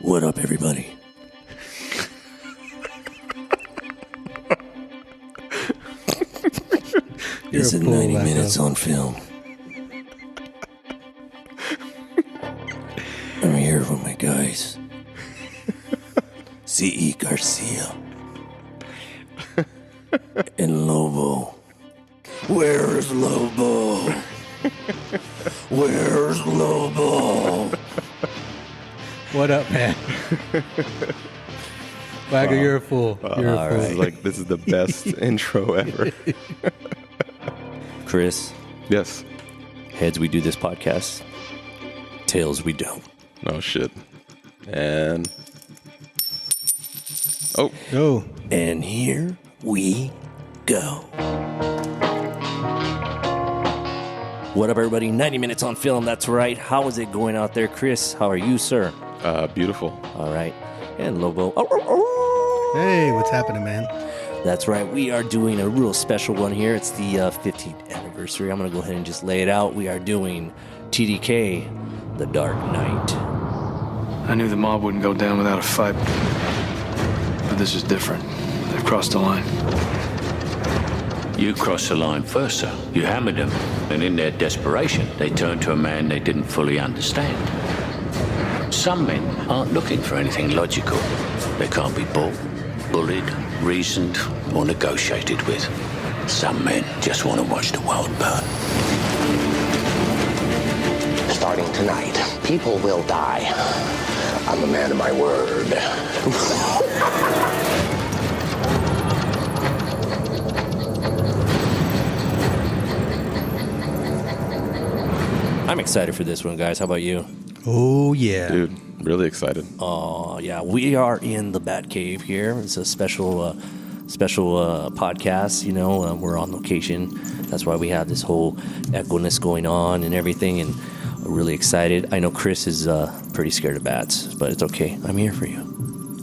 What up, everybody? This is 90 minutes on film. I'm here with my guys. C.E. Garcia and Lobo. Where's Lobo? Where's Lobo? What up, man? Wackoe, you're a fool. You're a fool. Right. This is the best intro ever. Chris. Yes. Heads, we do this podcast. Tails, we don't. Oh, shit. And... Oh. Oh. And here we go. What up, everybody? 90 minutes on film. That's right. How is it going out there, Chris? How are you, sir? Beautiful. All right. And Lobo. Hey, what's happening, man? That's right. We are doing a real special one here. It's the 15th anniversary. I'm going to go ahead and just lay it out. We are doing TDK, The Dark Knight. I knew the mob wouldn't go down without a fight. But this is different. They've crossed the line. You crossed the line first, sir. You hammered them, and in their desperation, they turned to a man they didn't fully understand. Some men aren't looking for anything logical. They can't be bought, bullied, reasoned, or negotiated with. Some men just want to watch the world burn. Starting tonight, people will die. I'm a man of my word. I'm excited for this one, guys. How about you? Oh, yeah. Dude, really excited. Oh, yeah. We are in the Bat Cave here. It's a special podcast. You know, we're on location. That's why we have this whole echo-ness going on and everything. And we're really excited. I know Chris is pretty scared of bats, but it's okay. I'm here for you.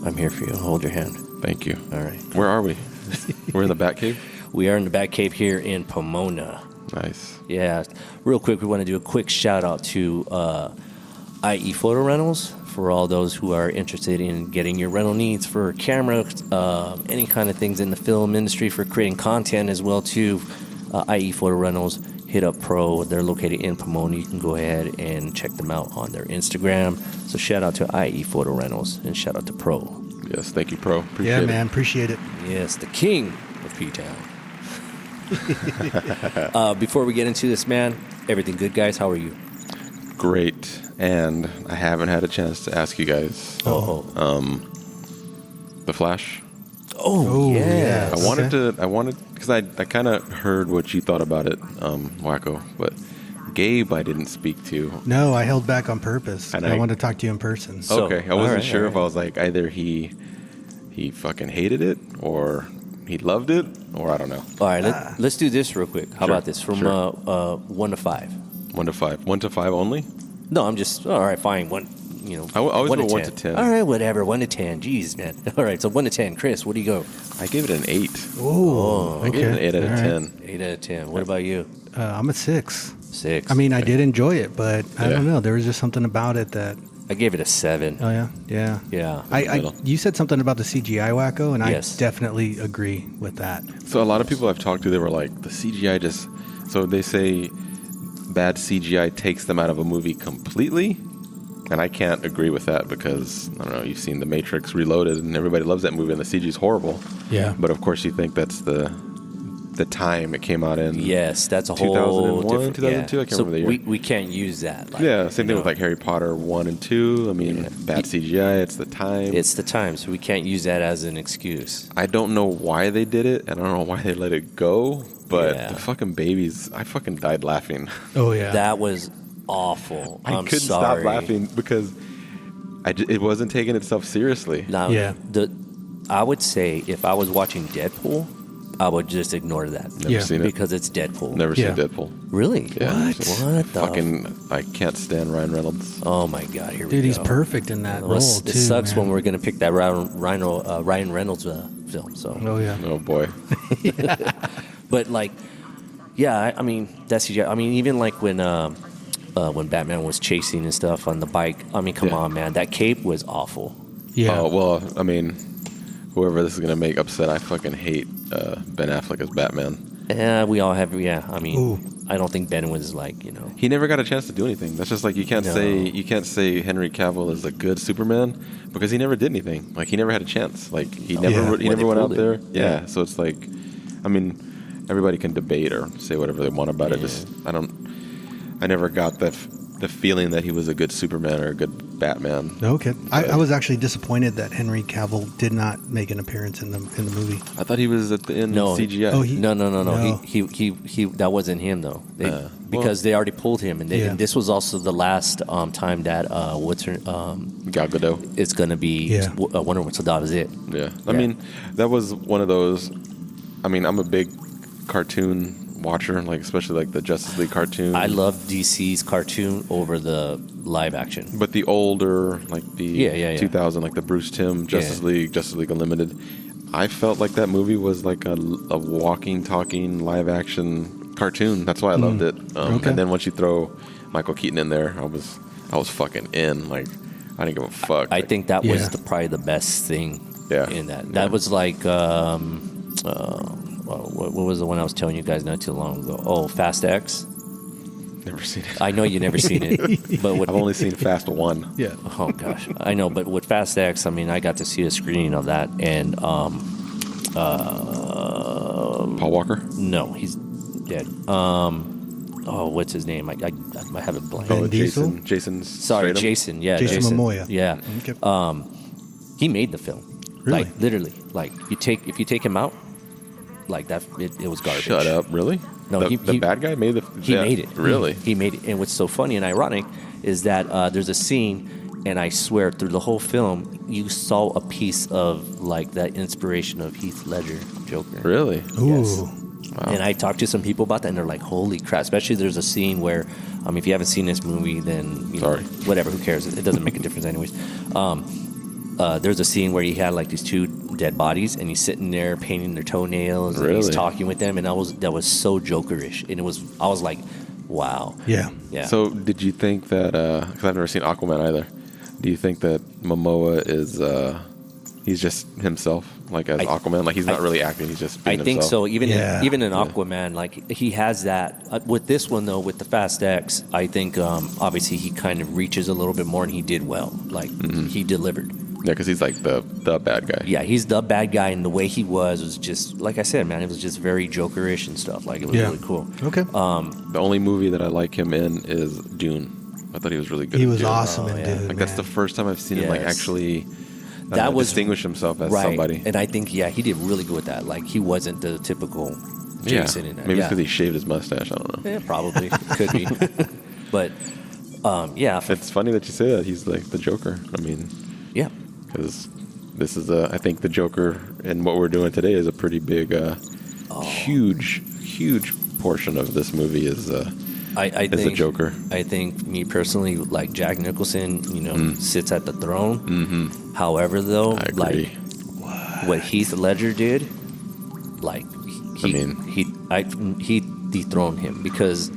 I'm here for you. Hold your hand. Thank you. All right. Where are we? We're in the Batcave? We are in the Bat Cave here in Pomona. Nice. Yeah. Real quick, we want to do a quick shout-out to IE Photo Rentals for all those who are interested in getting your rental needs for camera, any kind of things in the film industry for creating content as well too. IE Photo Rentals, hit up Pro. They're located in Pomona. You can go ahead and check them out on their Instagram. So shout out to IE Photo Rentals and shout out to Pro. Yes, thank you, Pro. Appreciate it. Man, appreciate it. Yes, the king of P-Town. Before we get into this, man, everything good, guys? How are you? Great. And I haven't had a chance to ask you guys. The Flash. Oh yeah. I wanted, because I kind of heard what you thought about it, Wackoe, but Gabe I didn't speak to. No, I held back on purpose. And I wanted to talk to you in person. Okay, I wasn't sure all if I was like, either he fucking hated it, or he loved it, or I don't know. All right, let's do this real quick. How Sure, about this? From sure. 1 to 5. 1 to 5. 1 to 5 only? No, I'm just, all right, fine. One, you know. I always 1 go 1 to 10. All right, whatever. 1 to 10. Jeez, man. All right, so 1 to 10. Chris, what do you go? I gave it an 8. Oh, I gave it an 8 out of All right. 10. 8 out of 10. What about you? I'm a 6. 6. I mean, I did enjoy it, but I Yeah. don't know. There was just something about it that... I gave it a 7. Oh, yeah? Yeah. Yeah. You said something about the CGI, Wackoe, and Yes. I definitely agree with that. So a lot of people I've talked to, they were like, the CGI just... So they say bad CGI takes them out of a movie completely, and I can't agree with that because, I don't know, you've seen The Matrix Reloaded, and everybody loves that movie, and the CG's horrible. Yeah. But of course you think that's the time it came out in. Yes, that's a whole 2001, different... 2002, I can't so remember the year. We can't use that. Like, Yeah, same thing you with know, like Harry Potter 1 and 2. I mean, bad CGI, it's the time. It's the time, so we can't use that as an excuse. I don't know why they did it, and I don't know why they let it go, but Yeah. the fucking babies, I fucking died laughing. Oh, yeah. That was awful. I I'm couldn't sorry. stop laughing because it wasn't taking itself seriously. Now, Yeah. I would say if I was watching Deadpool, I would just ignore that. Never Yeah. seen it. Because it's Deadpool. Never Yeah. seen Deadpool. Really? Yeah. What? What the? Fucking, I can't stand Ryan Reynolds. Oh my God! Here we Dude, go. he's perfect in that Well, role, it too. sucks man. when we're gonna pick that Ryan Reynolds film. So, Oh, yeah. Oh boy. but like, yeah, I mean that's. I mean, even like when when Batman was chasing and stuff on the bike. I mean, come on, man, that cape was awful. Yeah. Oh, well, I mean, whoever this is going to make upset, I fucking hate Ben Affleck as Batman. Yeah, we all have. Yeah, I mean, Ooh. I don't think Ben was like, He never got a chance to do anything. That's just like you can't say Henry Cavill is a good Superman because he never did anything. Like he never had a chance. Like he never went out there. Yeah. So it's like, I mean, everybody can debate or say whatever they want about it. Just I never got the feeling that he was a good Superman or a good Batman. Okay. I was actually disappointed that Henry Cavill did not make an appearance in the movie. I thought he was at the end of CGI. Oh, No. He that wasn't him though. Because they already pulled him, and this was also the last time that what's her Gal Gadot. It's gonna be Wonder Woman. So that was it. Yeah. I mean, that was one of those. I mean, I'm a big cartoon watcher, like especially like the Justice League cartoon. I love DC's cartoon over the live action. But the older, like the 2000, like the Bruce Timm Justice League Unlimited, I felt like that movie was like a walking, talking live action cartoon. That's why I loved it. And then once you throw Michael Keaton in there, I was fucking in. Like I didn't give a fuck. I think that was probably the best thing in that. That was like what was the one I was telling you guys not too long ago? Oh, Fast X. Never seen it. I know you never seen it, but I've only seen Fast 1. Yeah. Oh gosh, I know. But with Fast X, I mean, I got to see a screening of that, and Paul Walker. No, he's dead. What's his name? I have it blank. Vin Diesel? Jason's Sorry, Statham? Jason. Yeah, Jason Momoa. Yeah. Okay. He made the film. Really? Like literally. Like if you take him out, like that, it was garbage. Shut up! Really? No, the bad guy made the. He made it. Really? He made it. And what's so funny and ironic is that there's a scene, and I swear through the whole film, you saw a piece of like that inspiration of Heath Ledger Joker. Really? Yes. Ooh. Wow. And I talked to some people about that, and they're like, "Holy crap!" Especially there's a scene where, if you haven't seen this movie, then whatever, who cares? It doesn't make a difference anyways. There's a scene where he had like these two dead bodies, and he's sitting there painting their toenails, and he's talking with them, and that was so Jokerish, and I was like, wow. Yeah. So did you think that? Because I've never seen Aquaman either. Do you think that Momoa is he's just himself, like as Aquaman? Like he's not really acting; he's just being think himself? so. Even in Aquaman, like he has that. With this one though, with the Fast X, I think obviously he kind of reaches a little bit more, and he did well. Like he delivered. Yeah, because he's like the bad guy. Yeah, he's the bad guy, and the way he was just like I said, man. It was just very Jokerish and stuff. Like it was really cool. Okay. The only movie that I like him in is Dune. I thought he was really good. He in was Dune. awesome in Dune. Like that's the first time I've seen him like actually distinguish himself as somebody. And I think he did really good with that. Like he wasn't the typical Jason in that. Maybe it's because he shaved his mustache. I don't know. Yeah, probably could be. But it's funny that you say that. He's like the Joker. I mean, yeah. Because this is I think the Joker and what we're doing today is a pretty big, huge portion of this movie is I the think Joker. I think me personally, like Jack Nicholson, sits at the throne. Mm-hmm. However, though, like what Heath Ledger did, like he dethroned him because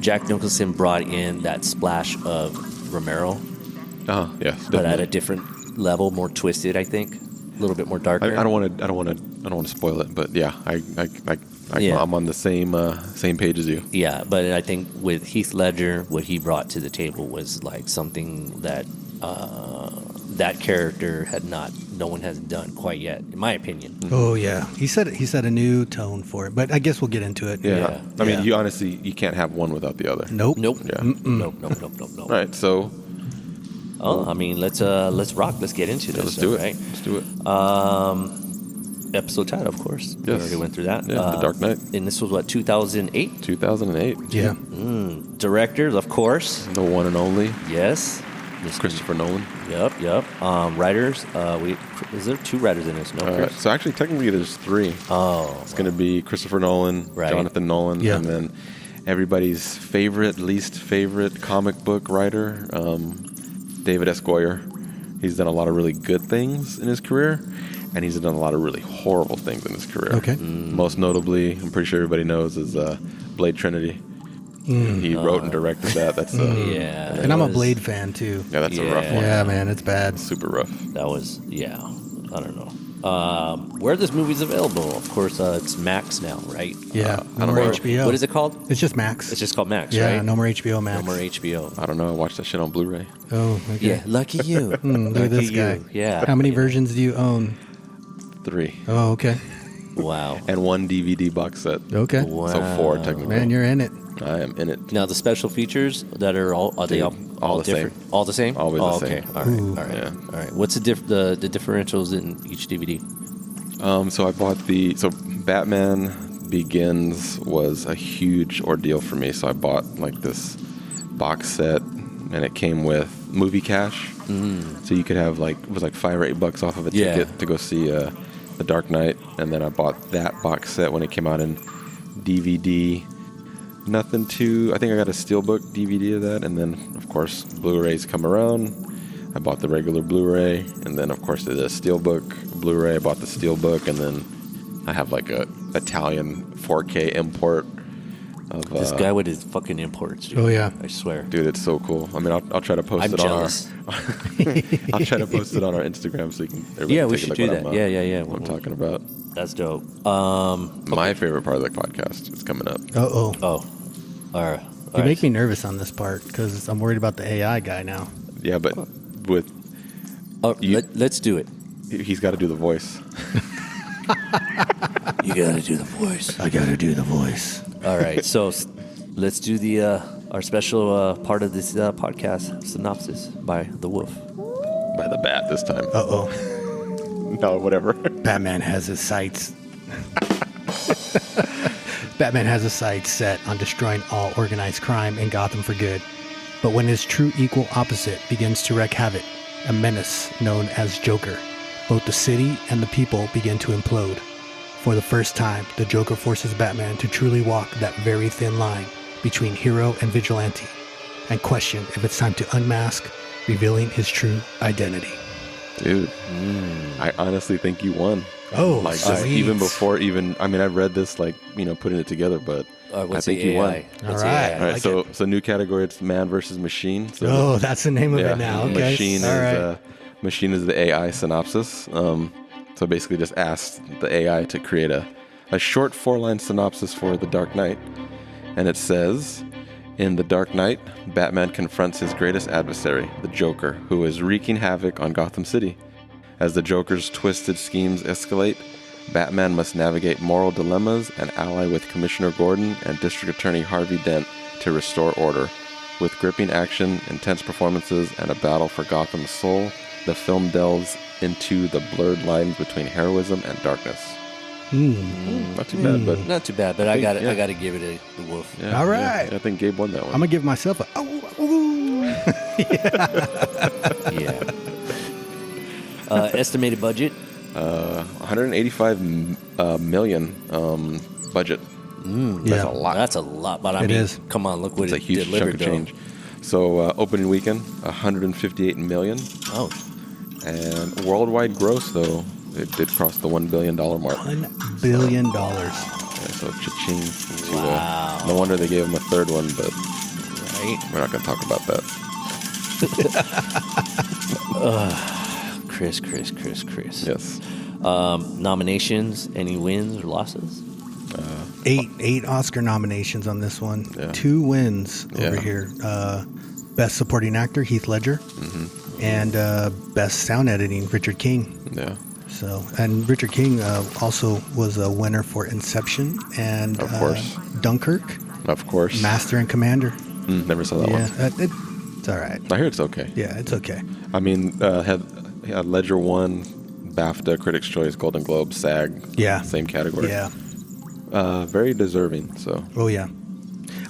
Jack Nicholson brought in that splash of Romero. Oh yeah, but at a different level, more twisted. I think a little bit more darker. I don't want to spoil it, but yeah, I'm on the same page as you. Yeah, but I think with Heath Ledger, what he brought to the table was like something that that character no one has done quite yet, in my opinion. Oh yeah, he set a new tone for it, but I guess we'll get into it. Yeah. I mean, you can't have one without the other. Nope. Yeah. Nope. All right, so. I mean, let's rock. Let's get into this. Let's do it. Right? Let's do it. Episode title, of course. Yes. We already went through that. Yeah, The Dark Knight. And this was what, 2008? 2008. Yeah. Director, of course. The one and only. Yes. Christopher Nolan. Yep. Writers. Is there two writers in this? No. So actually, technically, there's three. Oh. It's going to be Christopher Nolan, Jonathan Nolan, and then everybody's least favorite comic book writer, David S. Goyer. He's done a lot of really good things in his career, and he's done a lot of really horrible things in his career. Okay. Most notably, I'm pretty sure everybody knows, is Blade Trinity. He wrote and directed that. That's Yeah. And I'm a Blade fan too. yeah, that's a rough one. Yeah, man, it's bad. Super rough. That was, yeah. I don't know. Where this movie's available? Of course, it's Max now, right? Yeah, I no don't more know. HBO. What is it called? It's just Max. It's just called Max, yeah, right? no more HBO Max. No more HBO. I don't know. I watched that shit on Blu-ray. Oh, okay. Yeah, lucky you. Look at this Lucky guy. you. Yeah. How many versions do you own? 3. Oh, okay. Wow. And 1 DVD box set. Okay. Wow. So 4 technically. Man, you're in it. I am in it. Now the special features that are all they all all the different? same. All the same? Always the okay. same. All right. Ooh. All right. Yeah. All right. What's the differentials in each DVD? So I bought so Batman Begins was a huge ordeal for me. So I bought like this box set, and it came with movie cash. So you could have it was like $5 or $8 off of a ticket to go see The Dark Knight, and then I bought that box set when it came out in DVD. Nothing too. I think I got a Steelbook DVD of that, and then of course Blu-rays come around. I bought the regular Blu-ray, and then of course the Steelbook Blu-ray. I bought the Steelbook, and then I have like a Italian 4K import of This guy with his fucking imports, dude. Oh, yeah. I swear. Dude, it's so cool. I mean, I'll try to post I'm it jealous. on our. I'll try to post it on our Instagram so you can. everybody Yeah, can we take a should look do what that. I'm, Yeah. What I'm talking about. That's dope. My favorite part of the podcast is coming up. Uh-oh. Oh. All right. You make me nervous on this part because I'm worried about the AI guy now. Yeah, but with Oh, let's do it. he's got to do the voice. You gotta do the voice. I gotta do the voice. All right, so let's do the our special part of this podcast synopsis by the Wolf. By the bat this time. Uh-oh. No, whatever. Batman has his sights. Batman has his sights set on destroying all organized crime in Gotham for good. But when his true equal opposite begins to wreak havoc, a menace known as Joker, both the city and the people begin to implode. For the first time, the Joker forces Batman to truly walk that very thin line between hero and vigilante, and question if it's time to unmask, revealing his true identity. Dude, I honestly think you won. Oh, Like just sweet. even before I mean, I read this putting it together, but I What's think the you won. AI? All What's the right. AI? All right, like so so new category, it's man versus machine. So Oh, that's the name of it now. Okay. Machine All right. Machine is the AI synopsis. So basically just asked the AI to create a short 4-line synopsis for The Dark Knight. And it says, in The Dark Knight, Batman confronts his greatest adversary, the Joker, who is wreaking havoc on Gotham City. As the Joker's twisted schemes escalate, Batman must navigate moral dilemmas and ally with Commissioner Gordon and District Attorney Harvey Dent to restore order. With gripping action, intense performances, and a battle for Gotham's soul, the film delves into the blurred lines between heroism and darkness. Not too bad, but Not too bad, but I got yeah. I got to give it the Wolf. yeah, All yeah, right. I think Gabe won that one. I'm gonna give myself a. Yeah. Estimated budget. 185 million budget. That's a lot. That's a lot, but I It mean, is. come on, look what It's a it huge chunk delivered, of though. change. So opening weekend, 158 million, Oh, and worldwide gross though it did cross the $1 billion mark. $1 billion. Yeah, so cha-ching. Wow. No wonder they gave him a third one, but right. we're not going to talk about that. Chris. Yes. Nominations. Any wins or losses? 8 Oscar nominations on this one. Yeah. 2 wins over Yeah. here. Best Supporting Actor, Heath Ledger, and Best Sound Editing, Richard King. Yeah. So, and Richard King also was a winner for Inception and Of course. Dunkirk, Of course. Master and Commander. Never saw that Yeah, one. it's all right. I hear it's okay. Yeah, it's okay. I mean, had Ledger won BAFTA, Critics' Choice, Golden Globe, SAG. Yeah. Same category. Yeah. Very deserving. So. Oh yeah.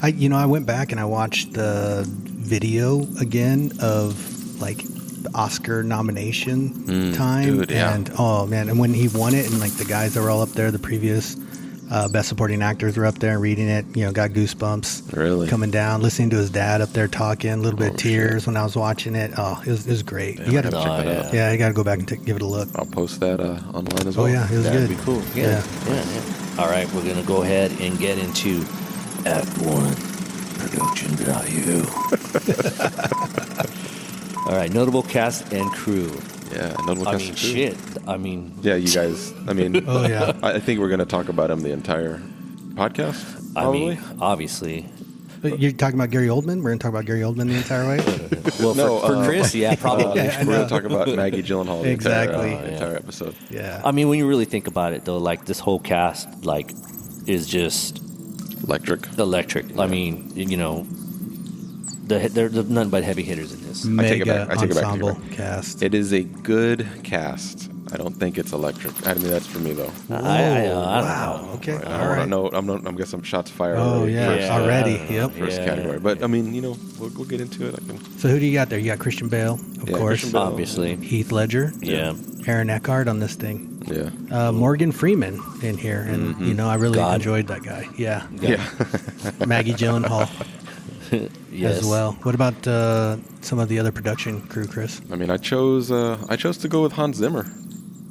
I went back and I watched the video again of like the Oscar nomination time, dude, yeah. and oh man, and when he won it, and like the guys that were all up there, the previous Best Supporting Actors were up there reading it. Got goosebumps. Really? Coming down, listening to his dad up there talking, a little bit of tears when I was watching it. Oh, it was great. You gotta check that out. Yeah, you gotta go back and give it a look. I'll post that online as well. Oh yeah, it was That'd good. be cool. Yeah. All right, we're gonna go ahead and get into Act 1. production value. All right, notable cast and crew. Yeah, notable I cast mean, and crew. shit. I mean, Yeah, you guys. I mean, Oh, yeah. I think we're going to talk about him the entire podcast. I Probably. mean, obviously. You're talking about Gary Oldman? We're going to talk about Gary Oldman the entire way? Well, No, for Chris, yeah, probably. Yeah, I we're going know. to talk about Maggie Gyllenhaal the Exactly. entire episode. Yeah. I mean, when you really think about it, though, like this whole cast, like, is just Electric. electric. I mean, you know, they're none but heavy hitters in this. I take it Mega back. I take it back. ensemble cast. It is a good cast. I don't think it's electric. I mean, that's for me though. I don't Wow. know. Okay. I All don't right. know. I'm guess I'm shots fired. Oh, already. yeah. First, Already. Yep. First Yeah. category. But I mean, you know, we'll get into it. I can. So who do you got there? You got Christian Bale, of Yeah, course. Christian Bale. Obviously. Heath Ledger. Yeah. Aaron Eckhart on this thing. Yeah. Morgan Freeman in here. And, you know, I really God. enjoyed that guy. Yeah. Yeah. Maggie Gyllenhaal Yes. as well. What about some of the other production crew, Chris? I mean, I chose to go with Hans Zimmer.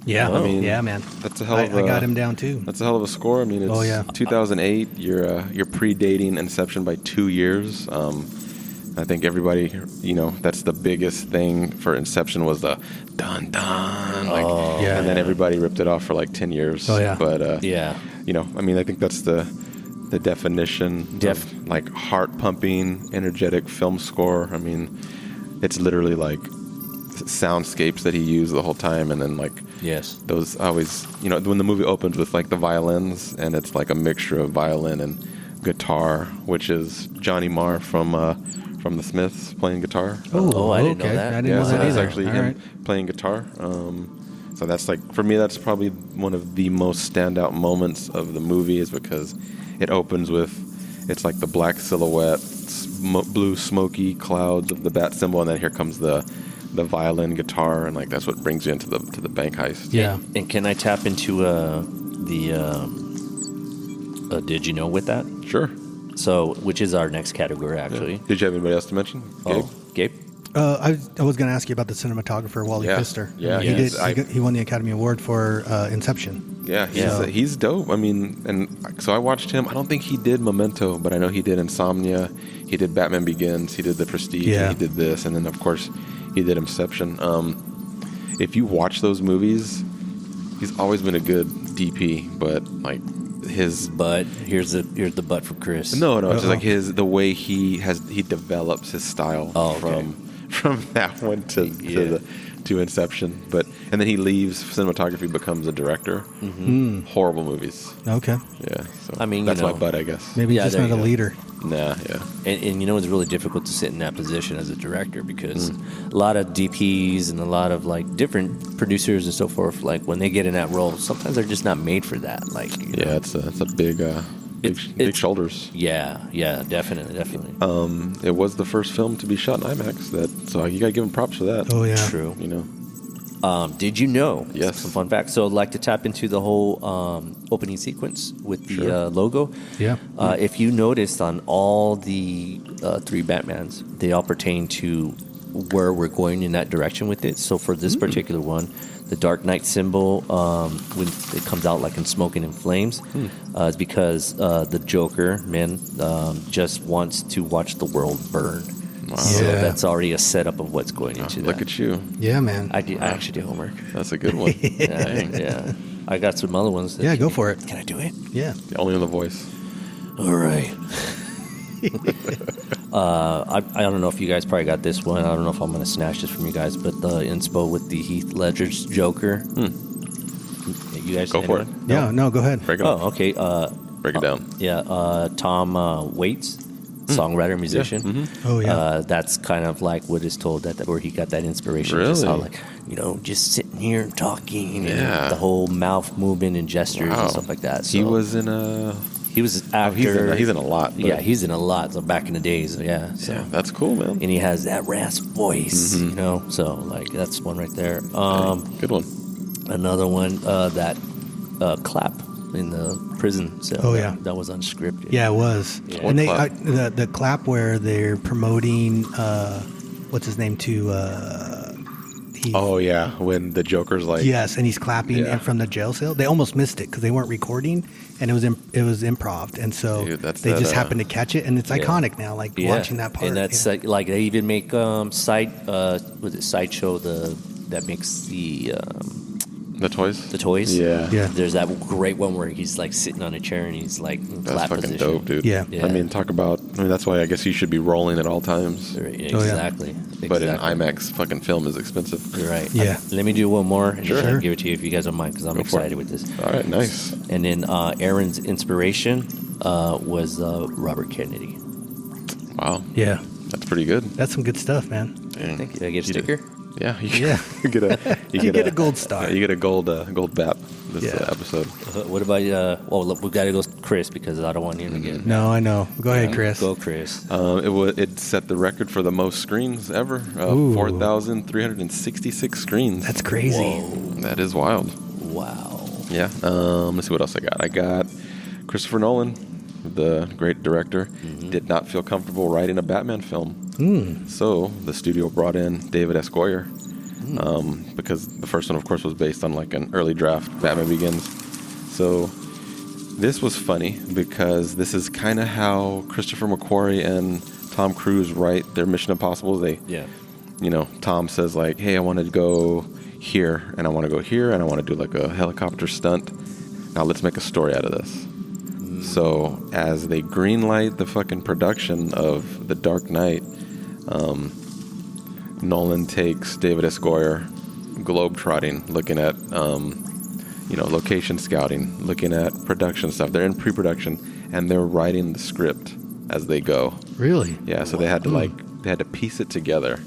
Yeah. I mean, yeah, man. That's a hell I of a. got him down, too. That's a hell of a score. I mean, it's Oh, yeah. 2008. You're predating Inception by 2 years. I think everybody, you know, that's the biggest thing for Inception was the dun dun, like, Yeah. and then everybody ripped it off for like 10 years. Oh, yeah. But Yeah. you know, I mean, I think that's the definition of like heart pumping, energetic film score. I mean, it's literally like soundscapes that he used the whole time, and then like Yes. those always, you know, when the movie opens with like the violins, and it's like a mixture of violin and guitar, which is Johnny Marr from the Smiths playing guitar. Oh, I didn't know okay. that. I didn't know so that that's either. actually All him right. playing guitar. So that's like, for me, that's probably one of the most standout moments of the movie, is because it opens with, it's like the black silhouette, blue smoky clouds of the bat symbol, and then here comes the violin guitar, and like that's what brings you into the bank heist. Yeah. And can I tap into did you know with that? Sure. So, which is our next category, actually. Did you have anybody else to mention? Gabe? Oh, Gabe? I was going to ask you about the cinematographer, Wally Yeah. Pfister. Yeah, He he's- he won the Academy Award for Inception. Yeah, Yeah. he's dope. I mean, and so I watched him. I don't think he did Memento, but I know he did Insomnia. He did Batman Begins. He did The Prestige. Yeah. And he did this, and then of course he did Inception. If you watch those movies, he's always been a good DP, but like his But here's the butt for Chris. no, it's just like the way he develops his style Oh, okay. from that one to Inception, and then he leaves cinematography, becomes a director. Mm-hmm. Horrible movies. Okay. Yeah, so I mean, you that's know. my butt, I guess. Maybe Yeah, he's just there not a you go. leader. Nah, yeah. And you know, it's really difficult to sit in that position as a director, because a lot of DPs and a lot of like different producers and so forth, like when they get in that role, sometimes they're just not made for that. Like, you know. Yeah, it's a big, big It's- shoulders. Yeah, definitely. It was the first film to be shot in IMAX. So you gotta give him props for that. Oh, yeah. True. You know, Did you know? Yes. Some fun facts. So I'd like to tap into the whole opening sequence with the Sure. logo. Yeah. If you noticed on all the three Batmans, they all pertain to where we're going in that direction with it. So for this particular one, the Dark Knight symbol, when it comes out like in smoke and in flames, is because the Joker, just wants to watch the world burn. Wow. So Yeah. that's already a setup of what's going into look that. at you. Yeah, man. I actually did homework. That's a good one. Yeah. I got some other ones. Yeah, go for it. Can I do it? Yeah. Only in the voice. All right. I don't know if you guys probably got this one. I don't know if I'm going to snatch this from you guys, but the inspo with the Heath Ledger's Joker. You guys Go for it. anyone? Yeah, no, go ahead. Break it up. Oh, okay. Break it down. Yeah, Tom Waits, songwriter, musician. Oh, yeah. That's kind of like what is told that where he got that inspiration. Just how, Really? like, just sitting here and talking, Yeah. and the whole mouth movement and gestures Wow. and stuff like that. So He was in a. He was an actor. He's in a lot. but- Yeah, he's in a lot. So back in the days, yeah. So. Yeah, that's cool, man. And he has that rasp voice, So like that's one right there. Good one. Another one that clap in the prison cell. Oh, yeah. that was unscripted. Yeah, it was. Yeah. And What clap? the clap where they're promoting what's his name to Oh yeah, when the Joker's like, yes, and he's clapping Yeah. and from the jail cell. They almost missed it because they weren't recording, and it was improv, and so Dude, that's they that, just happened to catch it, and it's iconic now. Like watching that part, and that's like they even make sideshow that makes the toys. the toys. Yeah. Yeah. There's that great one where he's like sitting on a chair and he's like in That's clap fucking position. dope, dude. Yeah. Yeah. I mean, that's why I guess you should be rolling at all times. Right, Oh, yeah. exactly. But in Exactly. IMAX, fucking film is expensive. You're right. Yeah. Let me do one more and Sure. then I'll give it to you if you guys don't mind because I'm Go for excited it. with this. All right, nice. And then Aaron's inspiration was Robert Kennedy. Wow, yeah, that's pretty good. that's some good stuff, man. Dang. Thank you. Did I get a You did- sticker? Yeah, Yeah. you get a You get a gold star. Yeah, you get a gold BAP this Yeah. episode. What about well, look, we got to go Chris because I don't want him to get. No, I know. Go ahead, Chris. Go Chris. It set the record for the most screens ever. Ooh. 4,366 screens. That's crazy. That is wild. Wow. Yeah. Let's see what else I got. I got Christopher Nolan, the great director, did not feel comfortable writing a Batman film. So the studio brought in David S. Goyer because the first one, of course, was based on like an early draft, Batman Begins. So this was funny because this is kind of how Christopher McQuarrie and Tom Cruise write their Mission Impossible. Tom says like, hey, I want to go here and I want to go here and I want to do like a helicopter stunt. Now let's make a story out of this. So as they greenlight the fucking production of The Dark Knight, Nolan takes David S. Goyer globetrotting, looking at location scouting, looking at production stuff. They're in pre-production and they're writing the script as they go. Really? Yeah, so they had to piece it together.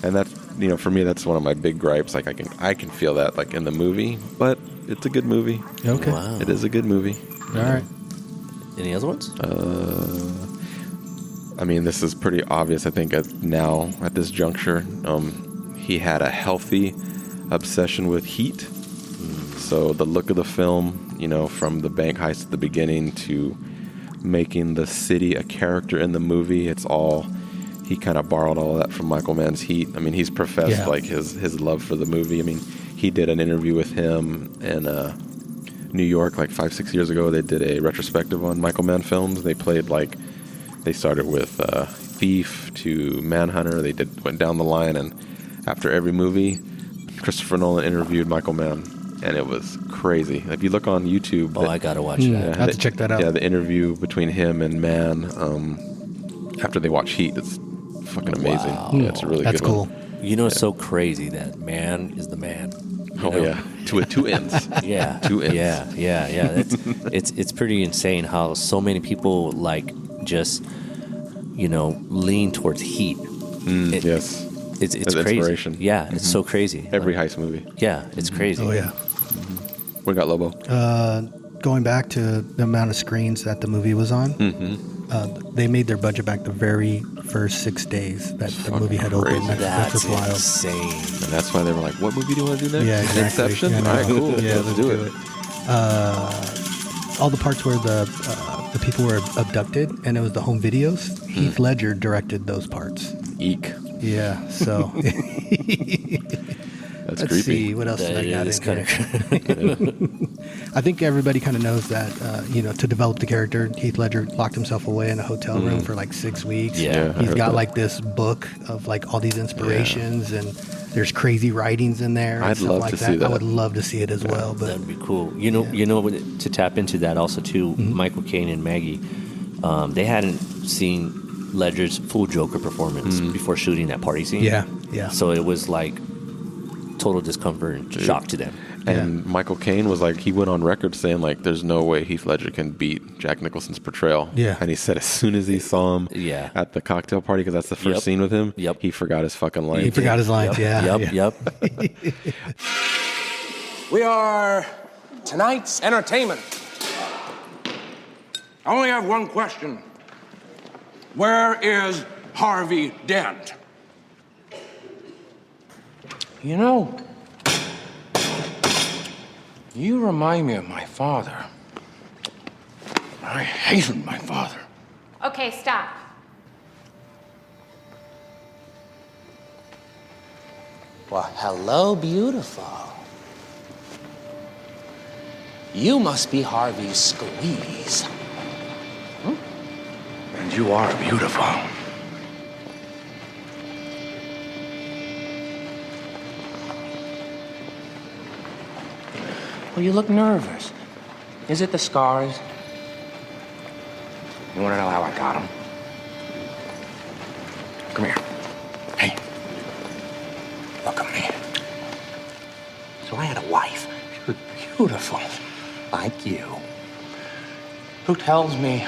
And that's, for me, that's one of my big gripes. Like I can feel that like in the movie, but it's a good movie. Okay. Wow. It is a good movie. All right. Any other ones? I mean, this is pretty obvious. I think at this juncture, he had a healthy obsession with Heat. So the look of the film, from the bank heist at the beginning to making the city a character in the movie, he kind of borrowed all of that from Michael Mann's Heat. I mean, he's professed like his love for the movie. I mean, he did an interview with him in New York like 5-6 years ago. They did a retrospective on Michael Mann films. They played they started with Thief to Manhunter. They went down the line, and after every movie, Christopher Nolan interviewed Michael Mann, and it was crazy. If you look on YouTube, I gotta watch that. I have to check that out. Yeah, the interview between him and Mann after they watch Heat, it's fucking amazing. Wow. Yeah, it's a really That's good cool. one. It's so crazy that man is the man. Oh yeah, two ends. Yeah. Two ends. Yeah. It's pretty insane how so many people just lean towards Heat. Yes, It's As crazy. inspiration. Yeah, it's so crazy. every heist movie. Yeah, it's crazy. Oh yeah. We got Lobo. Going back to the amount of screens that the movie was on, they made their budget back the very first 6 days that the movie had opened. crazy. That's That's just wild. insane. And that's why they were like, "What movie do you want to do next?" Yeah, exactly. Inception. Yeah, All right, no. cool. Yeah, let's do it. All the parts where the people were abducted and it was the home videos. Heath Ledger directed those parts. Eek. Yeah. So That's let's creepy. see what else did I got It's in kind here. of I think everybody kind of knows that, to develop the character, Heath Ledger locked himself away in a hotel room for like 6 weeks. Yeah, I He's heard got that. like this book of like all these inspirations and there's crazy writings in there and I'd stuff love like to that. see that. I would love to see it as well. But that'd be cool. To tap into that also too. Michael Caine and Maggie, they hadn't seen Ledger's full Joker performance before shooting that party scene. yeah. So it was like total discomfort and shock to them. And Michael Caine was like, he went on record saying like, "There's no way Heath Ledger can beat Jack Nicholson's portrayal." Yeah. And he said as soon as he saw him at the cocktail party, because that's the first Yep. scene with him, Yep. he forgot his fucking line. He forgot his lines. Yeah. Yep. We are tonight's entertainment. I only have one question. Where is Harvey Dent? You remind me of my father. I hated my father. Okay, stop. Well, hello, beautiful. You must be Harvey's squeeze. And you are beautiful. Well, you look nervous. Is it the scars? You want to know how I got them? Come here. Hey. Look at me. So I had a wife, beautiful, like you, who tells me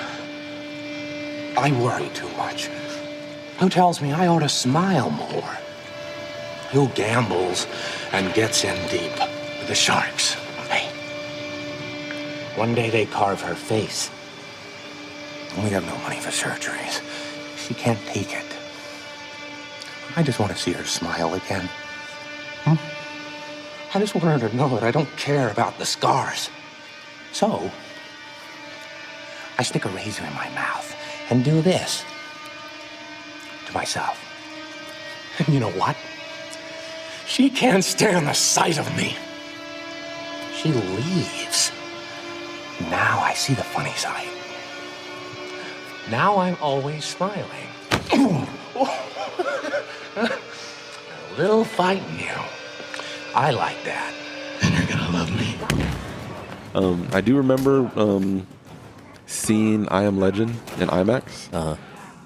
I worry too much, who tells me I ought to smile more, who gambles and gets in deep with the sharks. Hey, one day they carve her face. We have no money for surgeries. She can't take it. I just want to see her smile again. I just want her to know that I don't care about the scars. So, I stick a razor in my mouth and do this to myself. And you know what? She can't stand the sight of me. She leaves. Now I see the funny side. Now I'm always smiling. A little fight in you. I like that. And you're gonna love me. I do remember seeing I Am Legend in IMAX.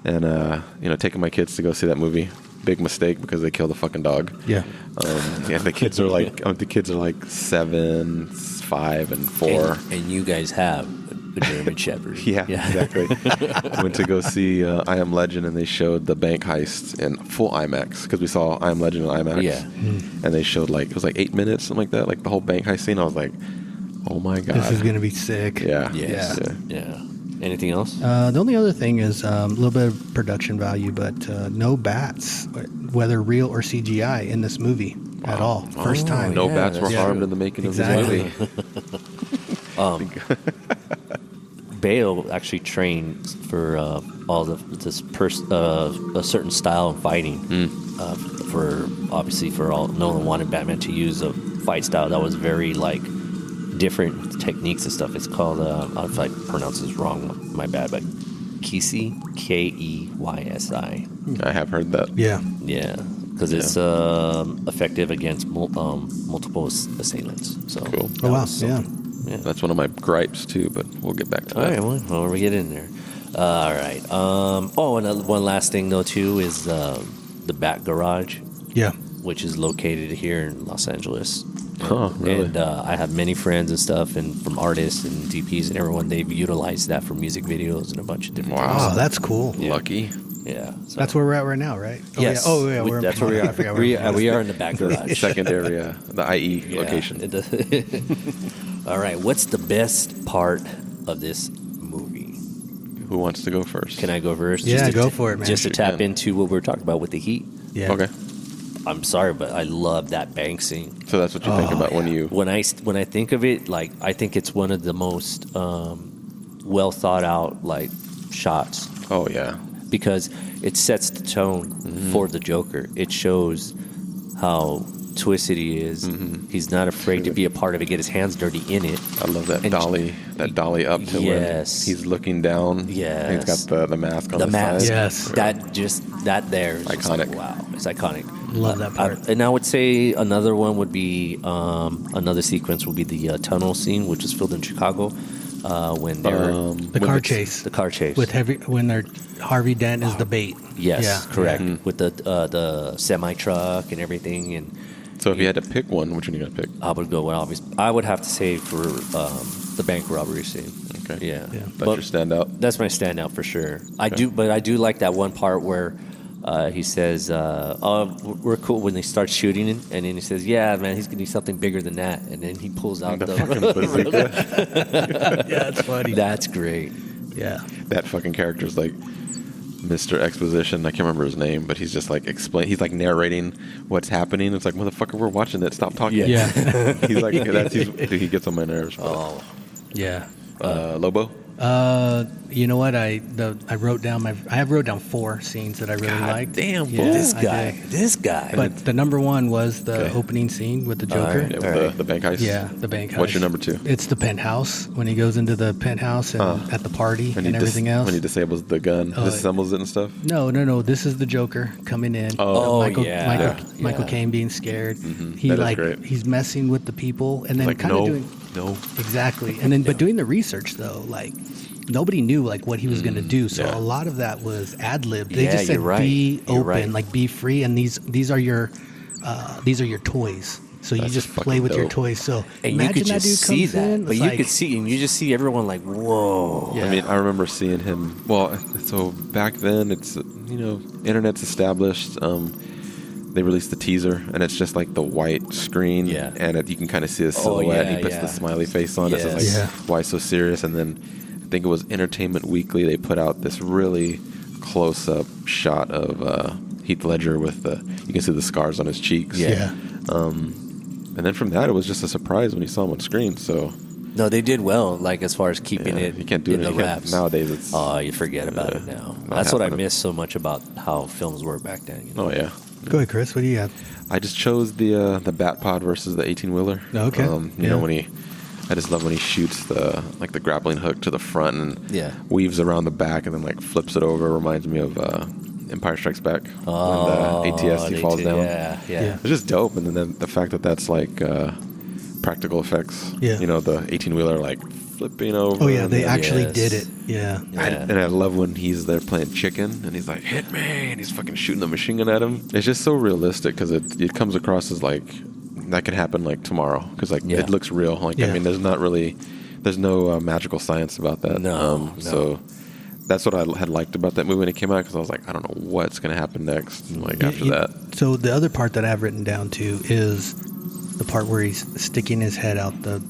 And taking my kids to go see that movie. Big mistake because they killed a fucking dog. Yeah. The kids are like 7, 5, and 4. And you guys have a German Shepherd. Yeah, exactly. Went to go see I Am Legend, and they showed the bank heist in full IMAX because we saw I Am Legend in IMAX. Yeah. And they showed it was 8 minutes, something like that, like the whole bank heist scene. I was like, oh my god, This is going to be sick. Yeah. Yes. Yeah. Anything else? The only other thing is a little bit of production value, but no bats, whether real or CGI, in this movie at all. First time. No Yeah, bats were that's harmed true. in the making Exactly. of this movie. Bale actually trained for a certain style of fighting. For all Nolan wanted Batman to use a fight style that was very different techniques and stuff. It's called if I pronounce this wrong, my bad, but Keysi, Keysi. I have heard that. Yeah. Yeah, because it's effective against multiple assailants. So Cool. that Oh, wow. was Yeah. something. Yeah. That's one of my gripes too, but we'll get back to All that. right, well, we get in there. All right. And one last thing though too is the Bat Garage, Yeah. which is located here in Los Angeles. Huh, really? And I have many friends and stuff, and from artists and DPs and everyone. They've utilized that for music videos and a bunch of different Wow. Oh, that's cool. Lucky. Yeah, so. That's where we're at right now, right? Oh, Yes. Yeah. Oh, yeah. We're That's where we I are. forgot where We are in the Bat Garage. Second area, the IE location. All right. What's the best part of this movie? Who wants to go first? Can I go first? Yeah, Just to go for it, man. Just to You tap can. into what we're talking about with the heat. Yeah. Okay. I'm sorry, but I love that bank scene. So that's what you think about when you. When I think of it, I think it's one of the most well thought out shots, Oh yeah. because it sets the tone for the Joker. It shows how twisted he is. He's not afraid to be a part of it, get his hands dirty in it. I love that And- dolly up to Yes. when he's looking down. Yes. He's got the mask on The the mask, side. Yes. that there is just Iconic. wow, it's iconic. Love that part. And I would say another one would be another sequence would be the tunnel scene, which is filmed in Chicago when they're The car chase. the car chase. When they're Harvey Dent is the bait. Yes, Yeah. correct. Yeah. With the semi truck and everything, and So if you had to pick one, which one you gonna pick? I would go. I would have to say for the bank robbery scene. Okay. Yeah, That's But your standout. that's my standout for sure. I do like that one part where he says, "Oh, we're cool." When they start shooting, and then he says, "Yeah, man, he's gonna do something bigger than that." And then he pulls out The the. fucking bazooka. Yeah, it's funny. That's great. Yeah. That fucking character's like Mr. Exposition. I can't remember his name, but he's just he's like narrating what's happening. It's like, motherfucker, we're watching it. Stop talking. Yeah. He's like, he gets on my nerves. Oh, Yeah. Lobo? You know what? I wrote down I have wrote down 4 scenes that I really liked. Damn, Yeah, This I guy. did. This guy. But the number 1 was the opening scene with the Joker. Yeah, with the bank heist. Yeah, the bank heist. What's your number 2? It's the penthouse when he goes into the penthouse and at the party and everything else. When he disables the gun, disassembles it and stuff. No. This is the Joker coming in. Michael Caine being scared. He That is great. he's messing with the people and then Like, kind of doing no. exactly. And then but doing the research though, like nobody knew like what he was going to do. So a lot of that was ad lib. They just said you're right. be You're open, right. like be free, and these are your toys. So you That's just fucking play with your dope. toys. So and you imagine could that dude just see comes that. in. But it's you like- could see, and you just see everyone like, whoa. Yeah. I mean, I remember seeing him. Well, so back then, it's internet's established. They released the teaser, and it's just like the white screen, and you can kind of see the silhouette. and he puts the smiley face on it. So it's like, why so serious? And then I think it was Entertainment Weekly. They put out this really close-up shot of Heath Ledger with you can see the scars on his cheeks. Yeah. And then from that, it was just a surprise when you saw him on screen. So No, they did well, like as far as keeping it you can't do in it the you can't- wraps. nowadays. It's You forget about it now. not That's what I happening. miss so much about how films were back then. You know? oh yeah. Go ahead, Chris. What do you have? I just chose the Bat Pod versus the 18-wheeler. Okay. You know when I just love when he shoots the grappling hook to the front and weaves around the back and then like flips it over. Reminds me of Empire Strikes Back when the ATST falls down. Yeah. It's just dope, and then the fact that that's like practical effects. Yeah. You know, the 18-wheeler like flipping over. Oh yeah, and they then- actually Yes. did it. Yeah. And I love when he's there playing chicken and he's like, hit me, and he's fucking shooting the machine gun at him. It's just so realistic because it comes across as like that could happen like tomorrow because like it looks real. Like I mean, there's no magical science about that. No. So that's what I had liked about that movie when it came out because I was like, I don't know what's gonna happen next. Like after that. So the other part that I've written down too is the part where he's sticking his head out the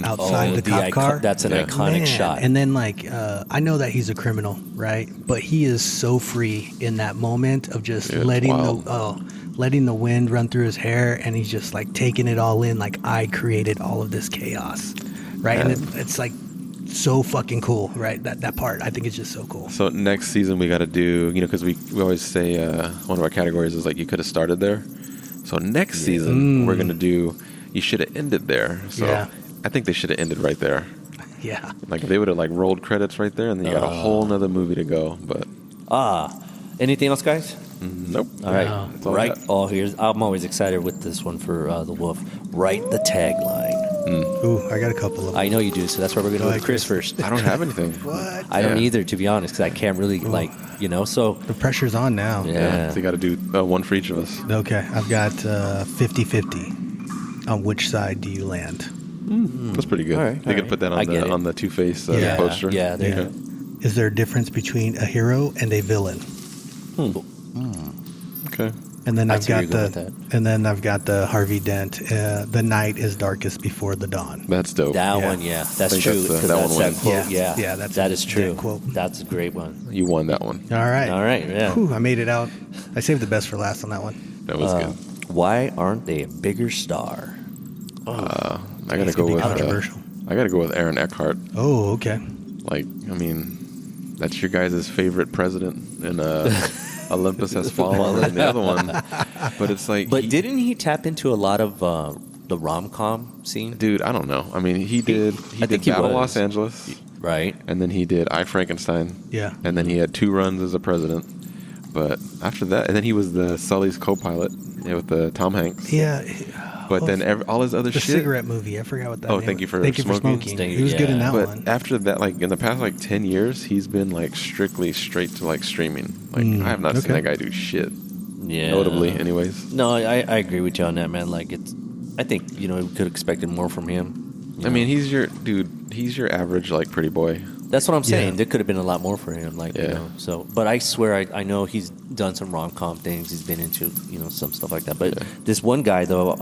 outside the cop car. That's an iconic Man. shot. And then like I know that he's a criminal, right? But he is so free in that moment of just Yeah, it's letting the wind run through his hair, and he's just like taking it all in. Like I created all of this chaos, right? Yeah. And it's like so fucking cool, right? That part, I think it's just so cool. So next season we got to do, because we always say one of our categories is like you could have started there. So next season we're gonna do you should have ended there. So I think they should have ended right there. Yeah. Like they would have like rolled credits right there, and then you got a whole nother movie to go. But anything else, guys? nope. All right, That's all I right. got. I'm always excited with this one for the Wolf. Write the tagline. Ooh, I got a couple of them. I know you do, so that's why we're going to go with Chris first. I don't have anything. What? I don't either, to be honest, because I can't really So The pressure's on now. yeah. So you got to do one for each of us. Okay, I've got 50-50. On which side do you land? That's pretty good. All right, They all could put that right. I get it. on the Two-Face Yeah. poster. Yeah, there you go. Is there a difference between a hero and a villain? Okay. And then I I've see where got you're the going with and then I've got the Harvey Dent. The night is darkest before the dawn. That's dope. That Yeah. one, yeah. I That's think true. that's, 'cause that that's one that wins. quote. Yeah. Yeah. Yeah, that's that a is true. good quote. That's a great one. You won that one. All right. All right, yeah. Whew, I made it out. I saved the best for last on that one. That was good. Why aren't they a bigger star? I gotta It's go gonna be with controversial. I gotta go with Aaron Eckhart. Oh, okay. Like, I mean, that's your guys' favorite president, and Olympus Has Fallen, and the other one. But it's like, But didn't he tap into a lot of the rom-com scene? dude, I don't know. I mean, he did I think he Battle was. Los Angeles, Right. and then he did I, Frankenstein. Yeah. And then he had 2 runs as a president. But after that, and then he was the Sully's co-pilot with the Tom Hanks. Yeah. But then all his other The shit. cigarette movie. I forgot what that. Oh, name thank you was. for thank you for smoking. smoking. He was good in that But one. after that, like in the past like 10 years, he's been like strictly straight to like streaming. Like I have not seen okay. that guy do shit. Yeah. Notably, anyways. No, I agree with you on that, man. Like I think we could have expected more from him. I mean, he's your average like pretty boy. That's what I'm saying. Yeah. There could have been a lot more for him. So, but I swear I know he's done some rom-com things. He's been into some stuff like that. But this one guy though,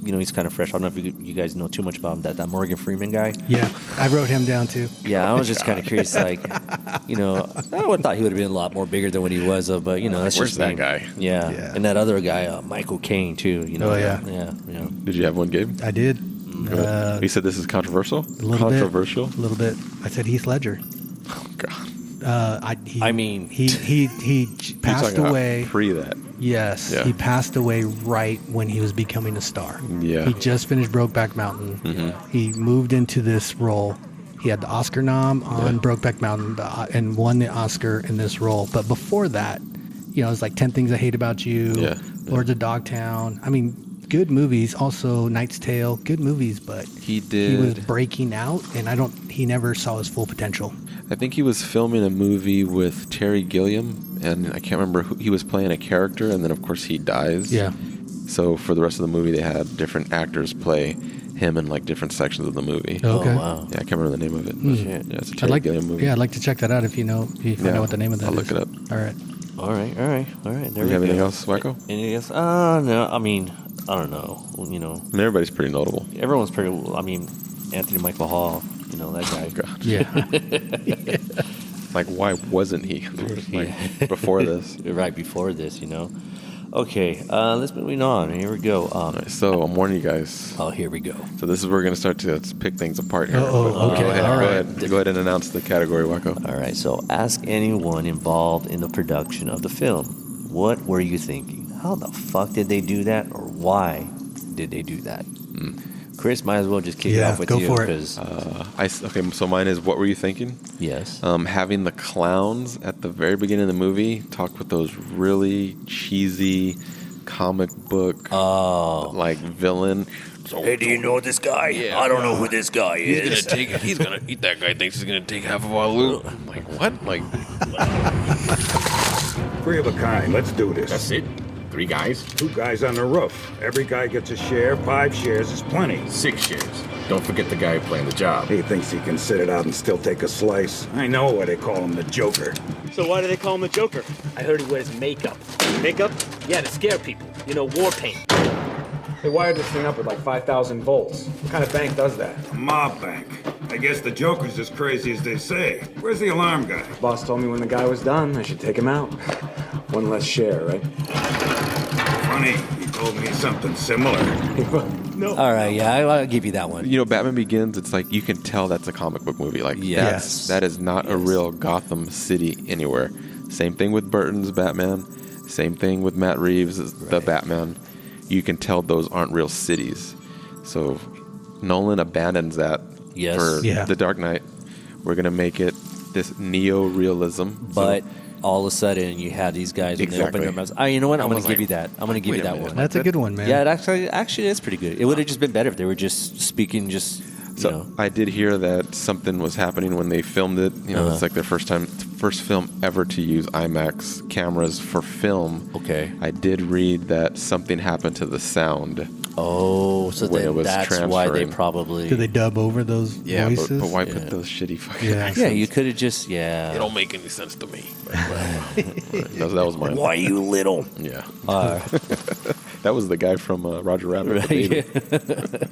he's kind of fresh. I don't know if you guys know too much about him. That Morgan Freeman guy. Yeah, I wrote him down too. Yeah, I was just kind of curious. Like, I would have thought he would have been a lot more bigger than what he was. But that's Where's just that me. guy? Yeah. Yeah. And that other guy, Michael Caine too. Oh, yeah. Yeah. Did you have one, Gabe? I did. You said this is controversial? A little Controversial? bit. A little bit. I said Heath Ledger. Oh, God. He passed away. Pre that. Yes, Yeah. he passed away right when he was becoming a star. Yeah. He just finished Brokeback Mountain. Mm-hmm. He moved into this role. He had the Oscar nom on Brokeback Mountain and won the Oscar in this role. But before that, it was like 10 Things I Hate About You, Lords of Dogtown. I mean, good movies. Also, Knight's Tale, good movies. But he was breaking out, and he never saw his full potential. I think he was filming a movie with Terry Gilliam, and I can't remember who he was playing a character, and then of course he dies. Yeah. So for the rest of the movie, they had different actors play him in like different sections of the movie. Okay. Oh, wow. Yeah, I can't remember the name of it. But yeah, it's a Terry Gilliam movie. Yeah, I'd like to check that out if you know what the name of that I'll is. look it up. All right. All right. There Do you have anything else, Wackoe? Anything else? No. I mean, I don't know. Everybody's pretty notable. Everyone's pretty. I mean, Anthony Michael Hall. That guy. God. Yeah. Like, why wasn't he before this? Right before this, Okay, let's move on. Here we go. Right, so I'm warning you guys. Oh, here we go. So this is where we're going to start to pick things apart here. Okay. Go ahead, All go right. ahead. Go ahead and announce the category, Wackoe. All right, so ask anyone involved in the production of the film. What were you thinking? How the fuck did they do that? Or why did they do that? Chris, might as well just kick it off with you. Go for it. Okay, so mine is, what were you thinking? Yes. Having the clowns at the very beginning of the movie talk with those really cheesy comic book villain. So, hey, do you know this guy? Yeah, I don't know who this guy is. He's gonna eat that guy. Thinks he's gonna take half of our loot. I'm like, what? Like, 3 of a kind. Let's do this. That's it? 3 guys? 2 guys on the roof. Every guy gets a share. 5 shares is plenty. 6 shares. Don't forget the guy playing the job. He thinks he can sit it out and still take a slice. I know why they call him the Joker. So why do they call him the Joker? I heard he wears makeup. Makeup? Yeah, to scare people. War paint. They wired this thing up with like 5,000 volts. What kind of bank does that? A mob bank. I guess the Joker's as crazy as they say. Where's the alarm guy? Boss told me when the guy was done, I should take him out. One less share, right? Funny, he told me something similar. No. All right, yeah, I'll give you that one. Batman Begins, it's like you can tell that's a comic book movie. Like, that is not a real Gotham City anywhere. Same thing with Burton's Batman. Same thing with Matt Reeves' The Batman. You can tell those aren't real cities. So Nolan abandons that for The Dark Knight. We're going to make it this neo-realism. But all of a sudden, you had these guys when they opened their mouths. You know what? I'm going to give you that. I'm going to give you that one. That's a good one, man. Yeah, it actually is pretty good. It would have just been better if they were just speaking I did hear that something was happening when they filmed it. It's like their first film ever to use IMAX cameras for film. Okay. I did read that something happened to the sound. Oh, so then that's why they probably... Did they dub over those voices? But why put those shitty fucking accents? Yeah, you could have just... Yeah. It don't make any sense to me. That was mine. Why you little? Yeah. That was the guy from Roger Rabbit.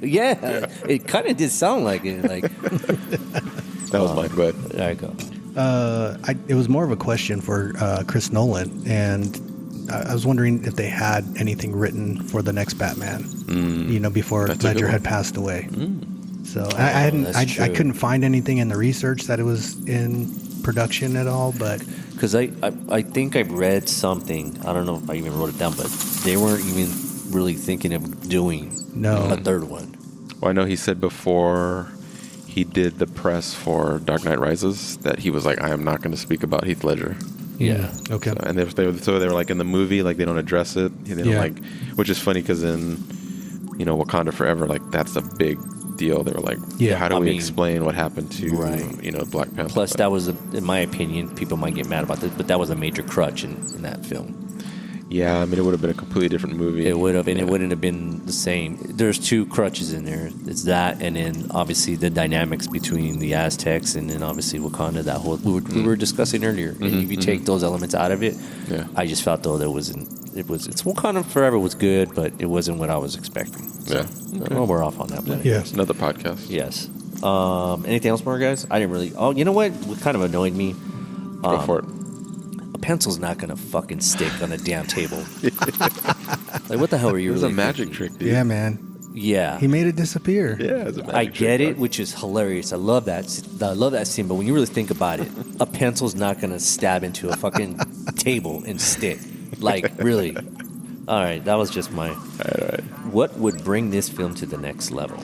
Yeah. It kind of did sound like it. That was mine. Go ahead. There you go. It was more of a question for Chris Nolan, and I was wondering if they had anything written for the next Batman. Before Ledger had passed away. So I couldn't find anything in the research that it was in production at all, but because I think I read something. I don't know if I even wrote it down, but they weren't even really thinking of doing a third one. Well, I know he said before he did the press for Dark Knight Rises that he was like, I am not going to speak about Heath Ledger. Yeah. Okay. So, and they were like in the movie, like they don't address it. They don't which is funny because in Wakanda Forever, like that's a big deal. They were like, how do we explain what happened to Black Panther? Plus, that was, in my opinion, people might get mad about this, but that was a major crutch in that film. Yeah, I mean, it would have been a completely different movie. It would have, and it wouldn't have been the same. There's 2 crutches in there. It's that, and then obviously the dynamics between the Aztecs and then obviously Wakanda. That whole we were discussing earlier. And if you take those elements out of it, I just felt though it's Wakanda Forever was good, but it wasn't what I was expecting. So, well, we're off on that. But yes, another podcast. Yes. Anything else more, guys? I didn't really. Oh, you know what kind of annoyed me? Go for it. Pencil's not gonna fucking stick on a damn table. Like, what the hell are you? It was really a magic thinking? trick, dude. Yeah, man. Yeah. He made it disappear. Yeah, it's a magic I trick, get it, dog. which is hilarious. I love that scene. But when you really think about it, a pencil's not going to stab into a fucking table and stick. Like, really. All right, that was just my... All right. What would bring this film to the next level?